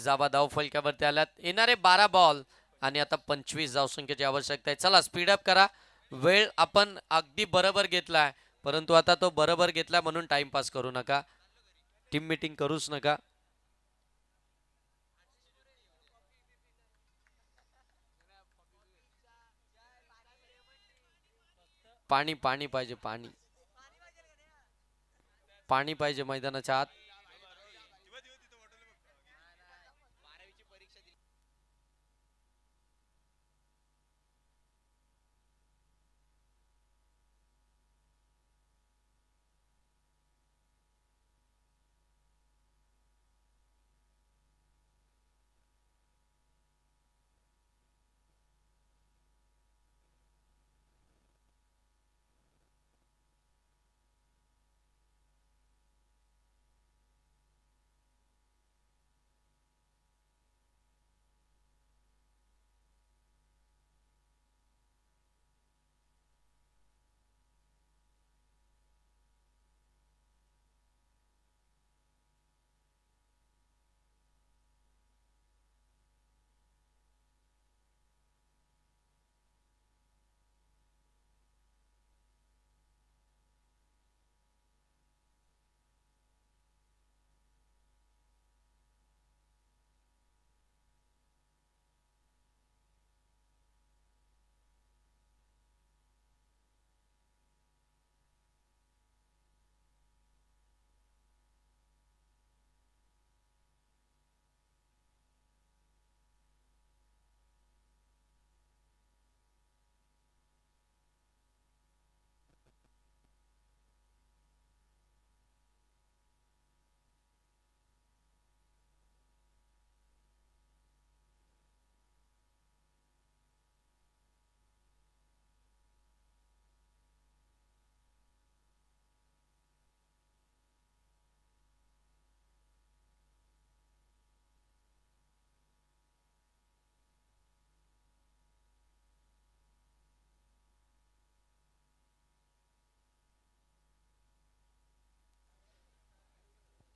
धावा धाव फलक्यावरती आल्यात. येणारे 12 बॉल आणि आता 25 धावसंख्येची आवश्यकता आहे. चला स्पीडअप करा. वेळ आपण अगदी बरोबर घेतलाय, परंतु आता तो बरोबर घेतला म्हणून टाइमपास करू नका. टीम मीटिंग करूच नका. पाणी पाणी पाहिजे, पाणी पाणी पाहिजे मैदानाच्या आत.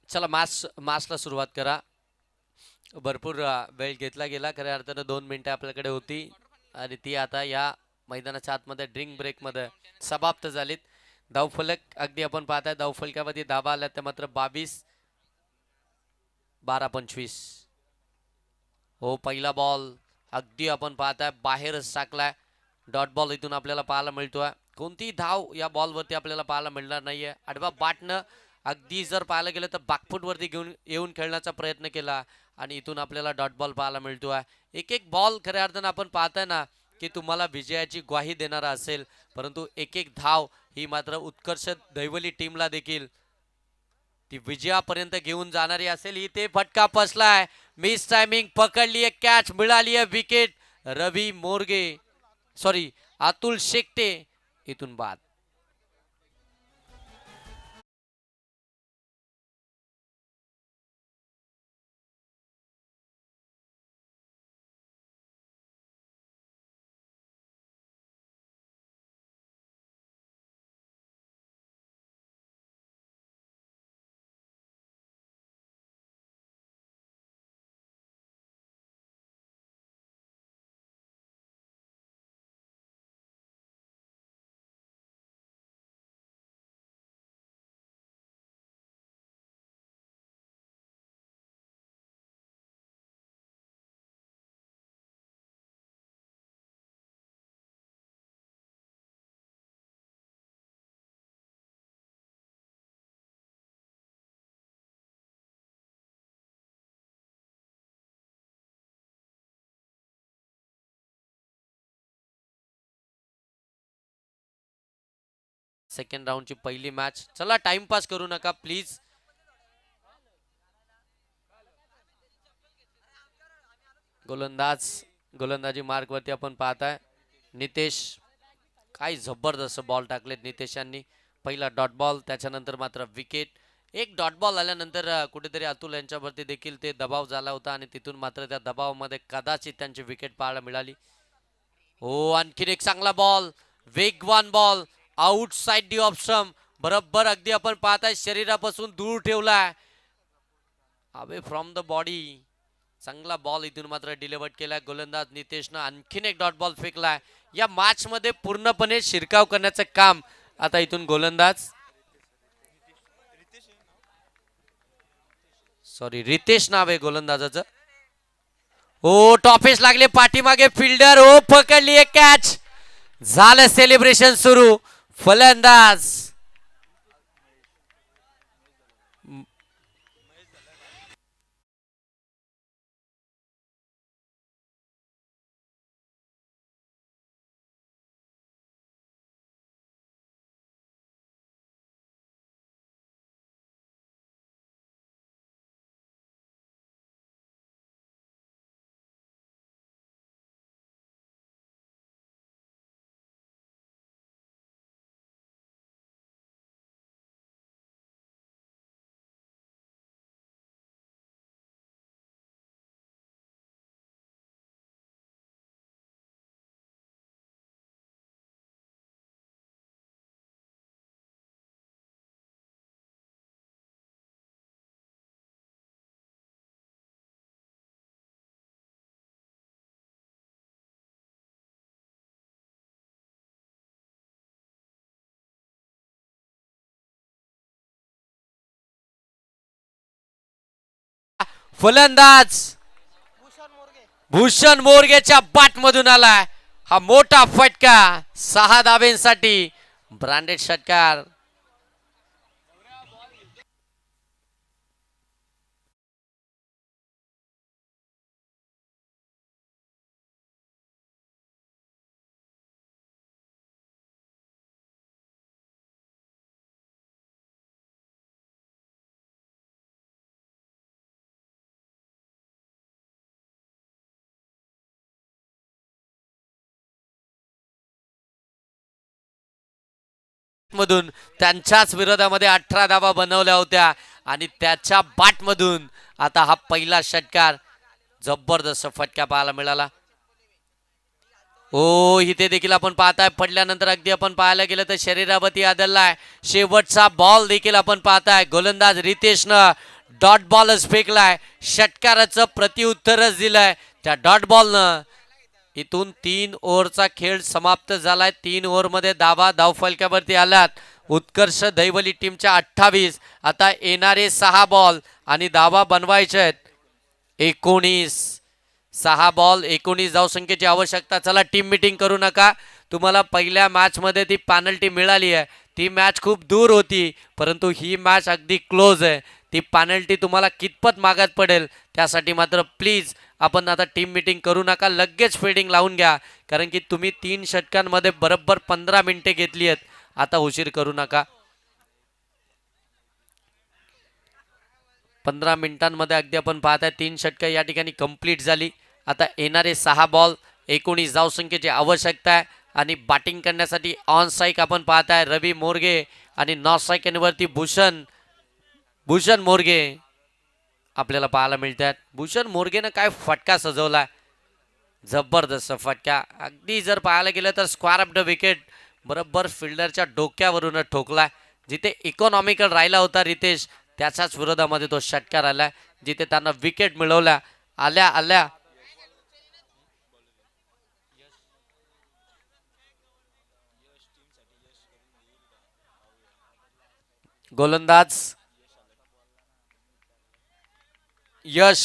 चला मासला सुरुवात करा. भरपूर वेळ घेतला गेला, खऱ्या अर्थानं 2 मिनिटं आपल्याकडे होती आणि ती आता या मैदानाच्या आतमध्ये ड्रिंक ब्रेक मध्ये समाप्त झालीत. धावफलक अगदी आपण पाहताय, धावफलकामध्ये धाबा आल्या त्या मात्र 22-12-25. हो, पहिला बॉल अगदी आपण पाहताय बाहेरच टाकलाय. डॉट बॉल इथून आपल्याला पाहायला मिळतोय. कोणती धाव या बॉलवरती आपल्याला पाहायला मिळणार नाहीये. आडवा बाटनं अगदी जर पाहायला गेलं तर बॅकफूट वरती घेऊन येऊन खेळण्याचा प्रयत्न केला आणि इथून आपल्याला डॉट बॉल पाहायला मिळतोय. एक एक बॉल खऱ्या अर्थानं आपण पाहताय ना की तुम्हाला विजयाची ग्वाही देणारा असेल, परंतु एक एक धाव ही मात्र उत्कर्ष दैवली टीमला देखील ती विजयापर्यंत घेऊन जाणारी असेल. इथे फटका फसलाय, मिस टायमिंग, पकडली आहे कॅच, मिळाली आहे विकेट. रवी मोरगे सॉरी अतुल शेकटे इथून बाद. सेकंड राऊंडची पहिली मॅच. चला टाइमपास करू नका प्लीज. गोलंदाजी मार्क वरती आपण पाहताय नितेश. काय जबरदस्त बॉल टाकलेत नितेश यांनी. पहिला डॉट बॉल, त्याच्यानंतर मात्र विकेट. एक डॉट बॉल आल्यानंतर कुठेतरी अतुल यांच्यावरती देखील ते दबाव झाला होता आणि तिथून मात्र त्या दबावामध्ये कदाचित त्यांची विकेट पाहायला मिळाली. हो, आणखीन एक चांगला बॉल, वेगवान ball, outside the off stump. बरोबर अगदी आपण पाहताय शरीरापासून दूर ठेवलाय, अवे फ्रॉम द बॉडी. चांगला बॉल इथून मात्र डिलिव्हर केलाय गोलंदाज नितेशनं. आणखीन एक डॉट बॉल फेकलाय. या मॅच मध्ये पूर्णपणे शिरकाव करण्याचं काम आता इथून गोलंदाज रितेश नाव आहे गोलंदाजाचं. ओ, टॉपेस लागले पाठीमागे, फिल्डर ओ पकडली एक कॅच. झालं सेलिब्रेशन सुरू. फलंदाज फलंदाज भूषण मोरगेच्या बाट मधून आलाय हा मोठा फटका 6 धाब्यांसाठी ब्रँडेड षटकार. मधून त्यांच्याच विरोधामध्ये 18 धावा बनवल्या होत्या आणि त्याच्या बाट मधून आता हा पहिला षटकार जबरदस्त फटका पाहायला मिळाला. ओ इथे देखील आपण पाहताय पडल्यानंतर अगदी आपण पाहायला गेलं तर शरीरावरती आदळलाय. शेवटचा बॉल देखील आपण पाहताय गोलंदाज रितेशनं डॉट बॉलच फेकलाय. षटकाराचं प्रत्युत्तरच दिलंय त्या डॉट बॉलनं. इथून 3 ओव्हरचा खेळ समाप्त झालाय. 3 ओव्हरमध्ये धावफलकावरती आलात उत्कर्ष दैवली टीमच्या 28. आता येणारे 6 बॉल आणि धावा बनवायचे आहेत 19. 6 बॉल 19 धावसंख्येची आवश्यकता. चला टीम मीटिंग करू नका. तुम्हाला पहिल्या मॅच मध्ये ती पेनल्टी मिळाली आहे. ती मॅच खूप दूर होती परंतु ही मॅच अगदी क्लोज आहे. ती पेनल्टी तुम्हाला कितपत मागत पडेल त्यासाठी मात्र प्लीज आपण आता टीम मीटिंग करू नका. लगेच फिल्डिंग लावून घ्या कारण की तुम्ही 3 षटकांमध्ये बरोबर 15 मिनिटे घेतली आहेत. आता उशीर करू नका. 15 मिनिटांमध्ये अगदी आपण पाहताय 3 षटकं या ठिकाणी कंप्लीट झाली. आता येणारे 6 बॉल 19 धावसंख्येची आवश्यकता आहे आणि बॅटिंग करण्यासाठी ऑन स्ट्राईक आपण पाहताय रवी मोरगे आणि नॉन स्ट्राईकवरती भूषण मोरगे आपल्याला पाहायला मिळतात. भूषण मोरगेनं काय फटका सजवलाय जबरदस्त फटका. अगदी जर पाहायला गेलं तर स्क्वेअर ऑफ द विकेट बरोबर फिल्डरच्या डोक्यावरूनच ठोकलाय. जिथे इकॉनॉमिकल राहिला होता रितेश त्याच्याच विरोधामध्ये तो षटकार आलाय जिथे त्यांना विकेट मिळवल्या आल्या. गोलंदाज यश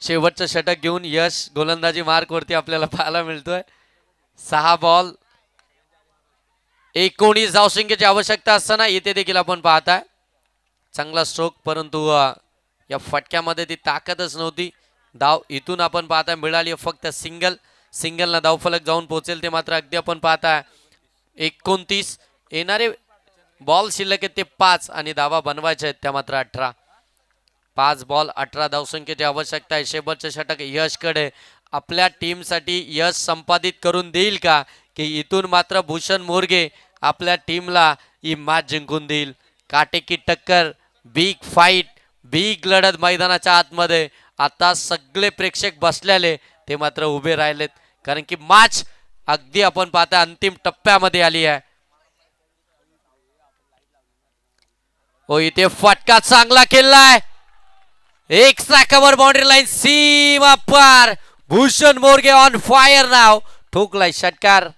शेवटचं षटक घेऊन यश गोलंदाजी मार्क वरती आपल्याला पाहायला मिळतोय. 6 बॉल 19 धावसंख्येची आवश्यकता असताना इथे देखील आपण पाहताय चांगला स्ट्रोक परंतु या फटक्यामध्ये ती ताकदच नव्हती. धाव इथून आपण पाहताय मिळाली फक्त सिंगलना धावफलक जाऊन पोहोचेल ते मात्र अगदी आपण पाहताय 29. येणारे बॉल शिल्लक आहेत ते 5 आणि धावा बनवायचे आहेत त्या मात्र 18. 5 बॉल 18 धावसंख्येची आवश्यकता आहे. शेवटचे षटक यशकडे. आपल्या टीमसाठी यश संपादित करून देईल का की इथून मात्र भूषण मोरगे आपल्या टीमला ही मॅच जिंकून देईल. काटेकी टक्कर बिग फाईट बिग लढत मैदानाच्या आतमध्ये. आता सगळे प्रेक्षक बसलेले ते मात्र उभे राहिलेत कारण की मॅच अगदी आपण पाहता अंतिम टप्प्यामध्ये आली आहे. हो इथे फटका चांगला केलाय. एक कव्हर बाउंड्री लाईन सीमा पार. भूषण मोरगे ऑन फायर नाव ठोकलाय षटकार.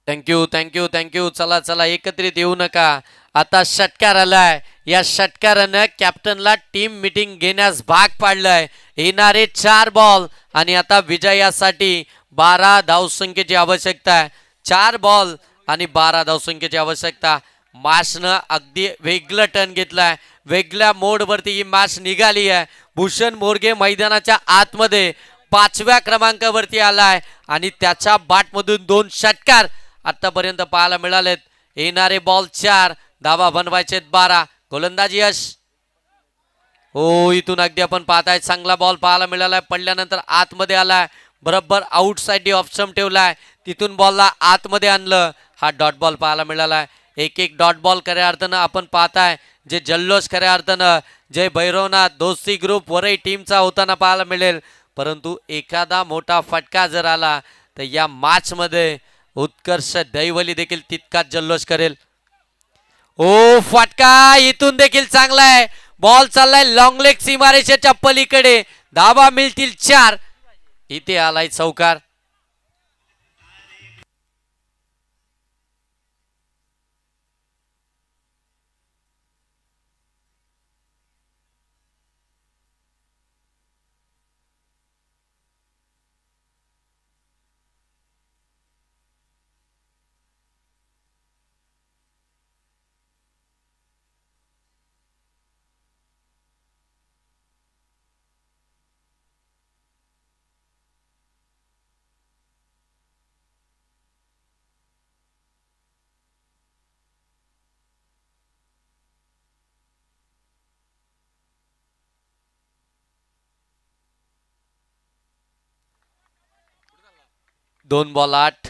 Thank you thank you thank you. चला चला एकत्रित येऊ नका. आता षटकार आलाय. या षटकारानं कॅप्टनला टीम मीटिंग घेण्यास भाग पाडलंय. येणारे 4 बॉल आणि आता विजयासाठी 12 धावसंख्येची आवश्यकता आहे. 4 बॉल आणि 12 धावसंख्येची आवश्यकता. मॅचनं अगदी वेगळं टर्न घेतलाय. वेगळ्या मोडवरती ही मॅच निघाली आहे. भूषण मोरगे मैदानाच्या आतमध्ये 5व्या क्रमांकावरती आलाय आणि त्याच्या बॅटमधून 2 षटकार आतापर्यंत पाहायला मिळालेत. येणारे बॉल 4, धावा बनवायचे 12. गोलंदाजी यश. हो, इथून अगदी आपण पाहताय चांगला बॉल पाहायला मिळालाय. पडल्यानंतर आतमध्ये आलाय. बरोबर आउट साइड ऑफ स्टंप ठेवलाय. तिथून बॉलला आतमध्ये आणलं. हा डॉट बॉल पाहायला मिळालाय. एक एक डॉट बॉल खऱ्या अर्थानं आपण पाहताय. जे जल्लोष खऱ्या अर्थानं जय भैरवनाथ दोस्ती ग्रुप वरही टीमचा होताना पाहायला मिळेल. परंतु एखादा मोठा फटका जर आला तर या मॅच मध्ये उत्कर्ष दैवली देखील तितकाच जल्लोष करेल. ओ फटका इथून देखील चांगला आहे. बॉल चाललाय लॉंग लेग सीमारेषेच्या पलीकडे. धावा मिळतील 4. इथे आलाय चौकार. दोन बॉल 8.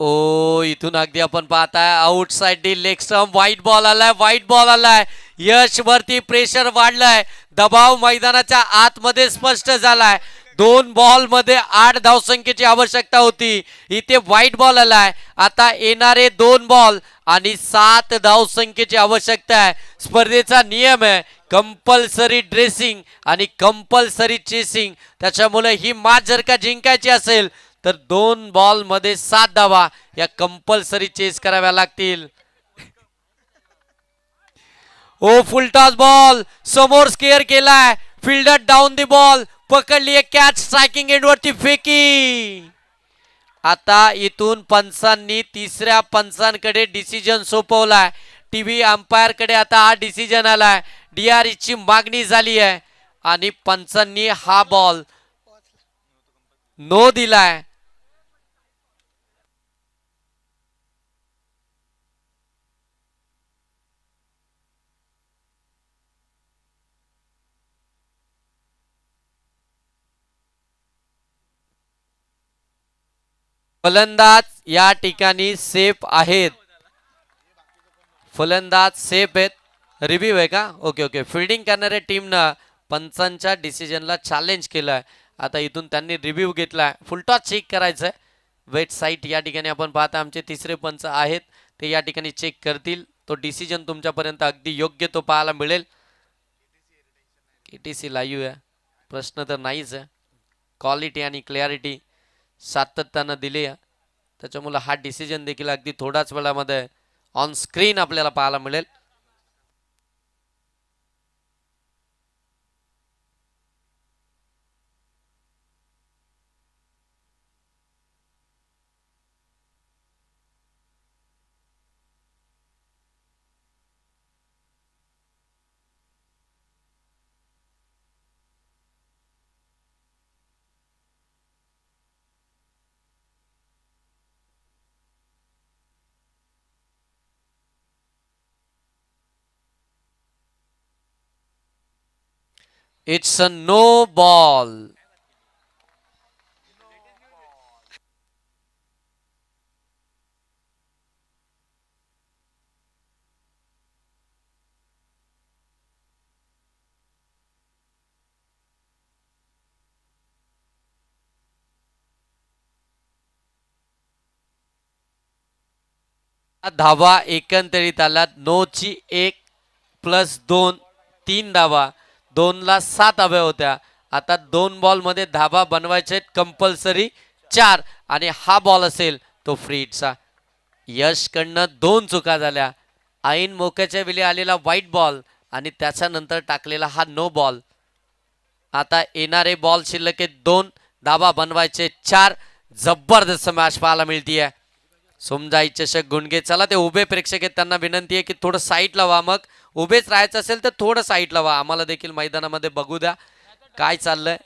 ओ इथून अगदी आपण पाहताय out side D leg stump. White ball आलाय. व्हाईट बॉल आलाय. यश वरती प्रेशर वाढलाय. दबाव मैदानाच्या आतमध्ये स्पष्ट झालाय. 2 बॉल मध्ये 8 धावसंख्येची आवश्यकता होती. इथे व्हाईट बॉल आलाय. आता येणारे 2 बॉल आणि 7 धावसंख्येची आवश्यकता आहे. स्पर्धेचा नियम आहे कंपल्सरी ड्रेसिंग आणि कंपल्सरी चेसिंग. त्याच्यामुळे ही मॅच जर का जिंकायची असेल तर 2 बॉल मध्ये 7 धावा या कंपल्सरी चेस कराव्या लागतील. ओ फुल टॉस बॉल समोर स्केअर केलाय. फिल्डर डाऊन दी बॉल पकडली. एक कॅच स्ट्रायकिंग एंड वरती फेकी. आता इथून पंचांनी तिसऱ्या पंचांकडे डिसिजन सोपवलाय. टीव्ही अंपायर कडे आता हा डिसिजन आलाय. DRE ची मागणी झाली आहे आणि पंचांनी हा बॉल नो दिलाय. फलंदाज या ठिकाणी सेफ आहेत. फलंदाज सेफ आहेत. रिव्ह्यू आहे का? Okay okay. फिल्डिंग करणाऱ्या टीमनं पंचांच्या डिसिजनला चॅलेंज केलंय. आता इथून त्यांनी रिव्ह्यू घेतलाय. फुलटॉस चेक करायचंय. वेट साईट या ठिकाणी आपण पाहता आमचे तिसरे पंच आहेत ते या ठिकाणी चेक करतील. तो डिसिजन तुमच्यापर्यंत अगदी योग्य तो पाहायला मिळेल. KTC लाईव्ह आहे. प्रश्न तर नाहीच आहे. क्वालिटी आणि क्लॅरिटी सातत्यानं दिली आहे. त्याच्यामुळे हा डिसिजन देखील अगदी थोड्याच वेळामध्ये ऑन स्क्रीन आपल्याला पाहायला मिळेल. It's a no ball. धावा एकंदरीत आला. नो ची 1 + 2 3 धावा. 2 ला 7 धावा होत्या. आता 2 बॉल मध्ये धावा बनवायचे कंपल्सरी 4 आणि हा बॉल असेल तो फ्रीडचा. यशकडनं 2 चुका झाल्या. ऐन मोक्याच्या वेळी आलेला व्हाईट बॉल आणि त्याच्यानंतर टाकलेला हा नो बॉल. आता येणारे बॉल शिल्लक 2, धाबा बनवायचे 4. जबरदस्त मॅच पाहायला मिळतीये. सोमजाई चषक गुणगे. चला ते उभे प्रेक्षक आहेत त्यांना विनंती आहे की थोडं साईडला व्हा. मग उभेच राहायचं असेल तर थोडं साईडला व्हा. आम्हाला देखील मैदानामध्ये बघू द्या काय चाललंय.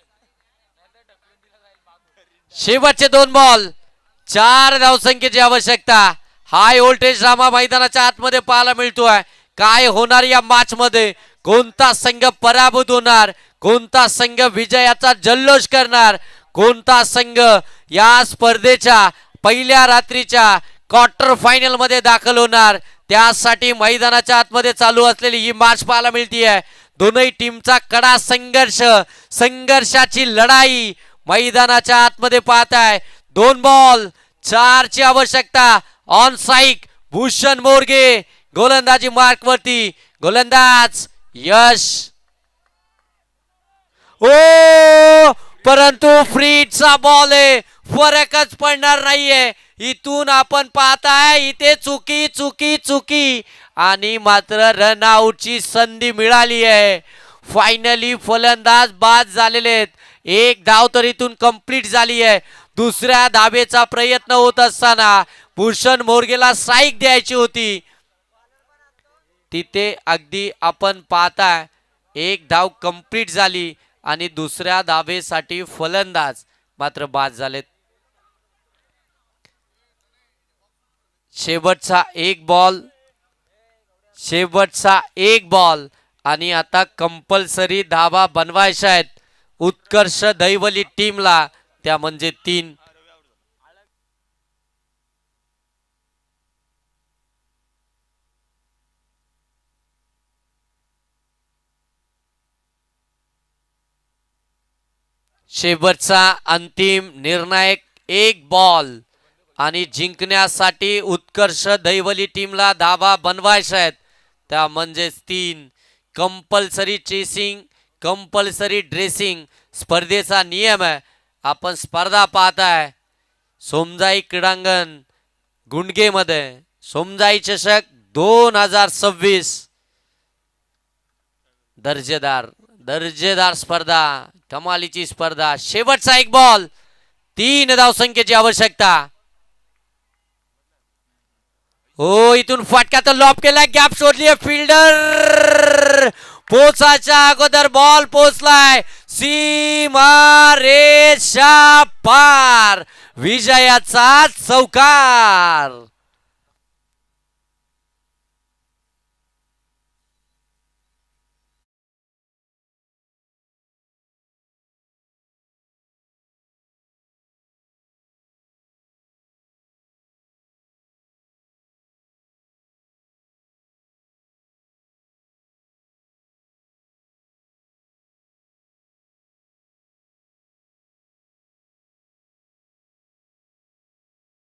शेवटचे 2 बॉल, 4 धावसंख्येची आवश्यकता. हाय व्होल्टेज ड्रामा मैदानाच्या आतमध्ये पाहायला मिळतोय. काय होणार या मॅच मध्ये? कोणता संघ पराभूत होणार? कोणता संघ विजयाचा जल्लोष करणार? कोणता संघ या स्पर्धेच्या पहिल्या रात्रीच्या क्वार्टर फायनल मध्ये दाखल होणार? त्यासाठी मैदानाच्या आतमध्ये चालू असलेली ही मॅच पाहायला मिळतीये. दोनही टीमचा कडा संघर्ष, संघर्षाची लढाई मैदानाच्या आतमध्ये पाहताय. 2 बॉल, 4 ची आवश्यकता. ऑन साईक भूषण मोरगे गोलंदाजी मार्क वरती. गोलंदाज यश. ओ परंतु फ्रीडचा बॉल आहे, फरकच पडणार नाहीये. इथून आपण पाहताय इथे चुकी चुकी चुकी आणि मात्र रनआउटची संधी मिळाली आहे. फायनली फलंदाज बाद झालेले आहेत. 1 धाव तर इथून कंप्लीट झाली आहे. दुसऱ्या धावेचा प्रयत्न होत असताना भूषण मोरगेला स्ट्राईक द्यायची होती. तिथे अगदी आपण पाहताय 1 धाव कंप्लीट झाली आणि दुसऱ्या धावेसाठी फलंदाज मात्र बाद झालेत. शेवटचा 1 बॉल, शेवटचा 1 बॉल आणि आता कंपल्सरी धावा बनवायच्या आहेत उत्कर्ष दैवली टीमला, त्या म्हणजे 3. शेवटचा अंतिम निर्णायक 1 बॉल आणि जिंकण्यासाठी उत्कर्ष दैवली टीमला धावा बनवायच्या आहेत त्या म्हणजेच 3. कंपल्सरी चेसिंग, कंपल्सरी ड्रेसिंग स्पर्धेचा नियम आहे. आपण स्पर्धा पाहताय सोमजाई क्रीडांगण गुंडगेमध्ये. सोमजाई चषक 2026 दर्जेदार स्पर्धा, कमालीची स्पर्धा. शेवटचा 1 बॉल, 3 धावसंख्येची आवश्यकता. हो इथून फाटक्याचा लॉब केला, गॅप शोधली फिल्डर. पोचायच्या अगोदर बॉल पोचलाय सीमा रेषा पार. विजयाचा चौकार.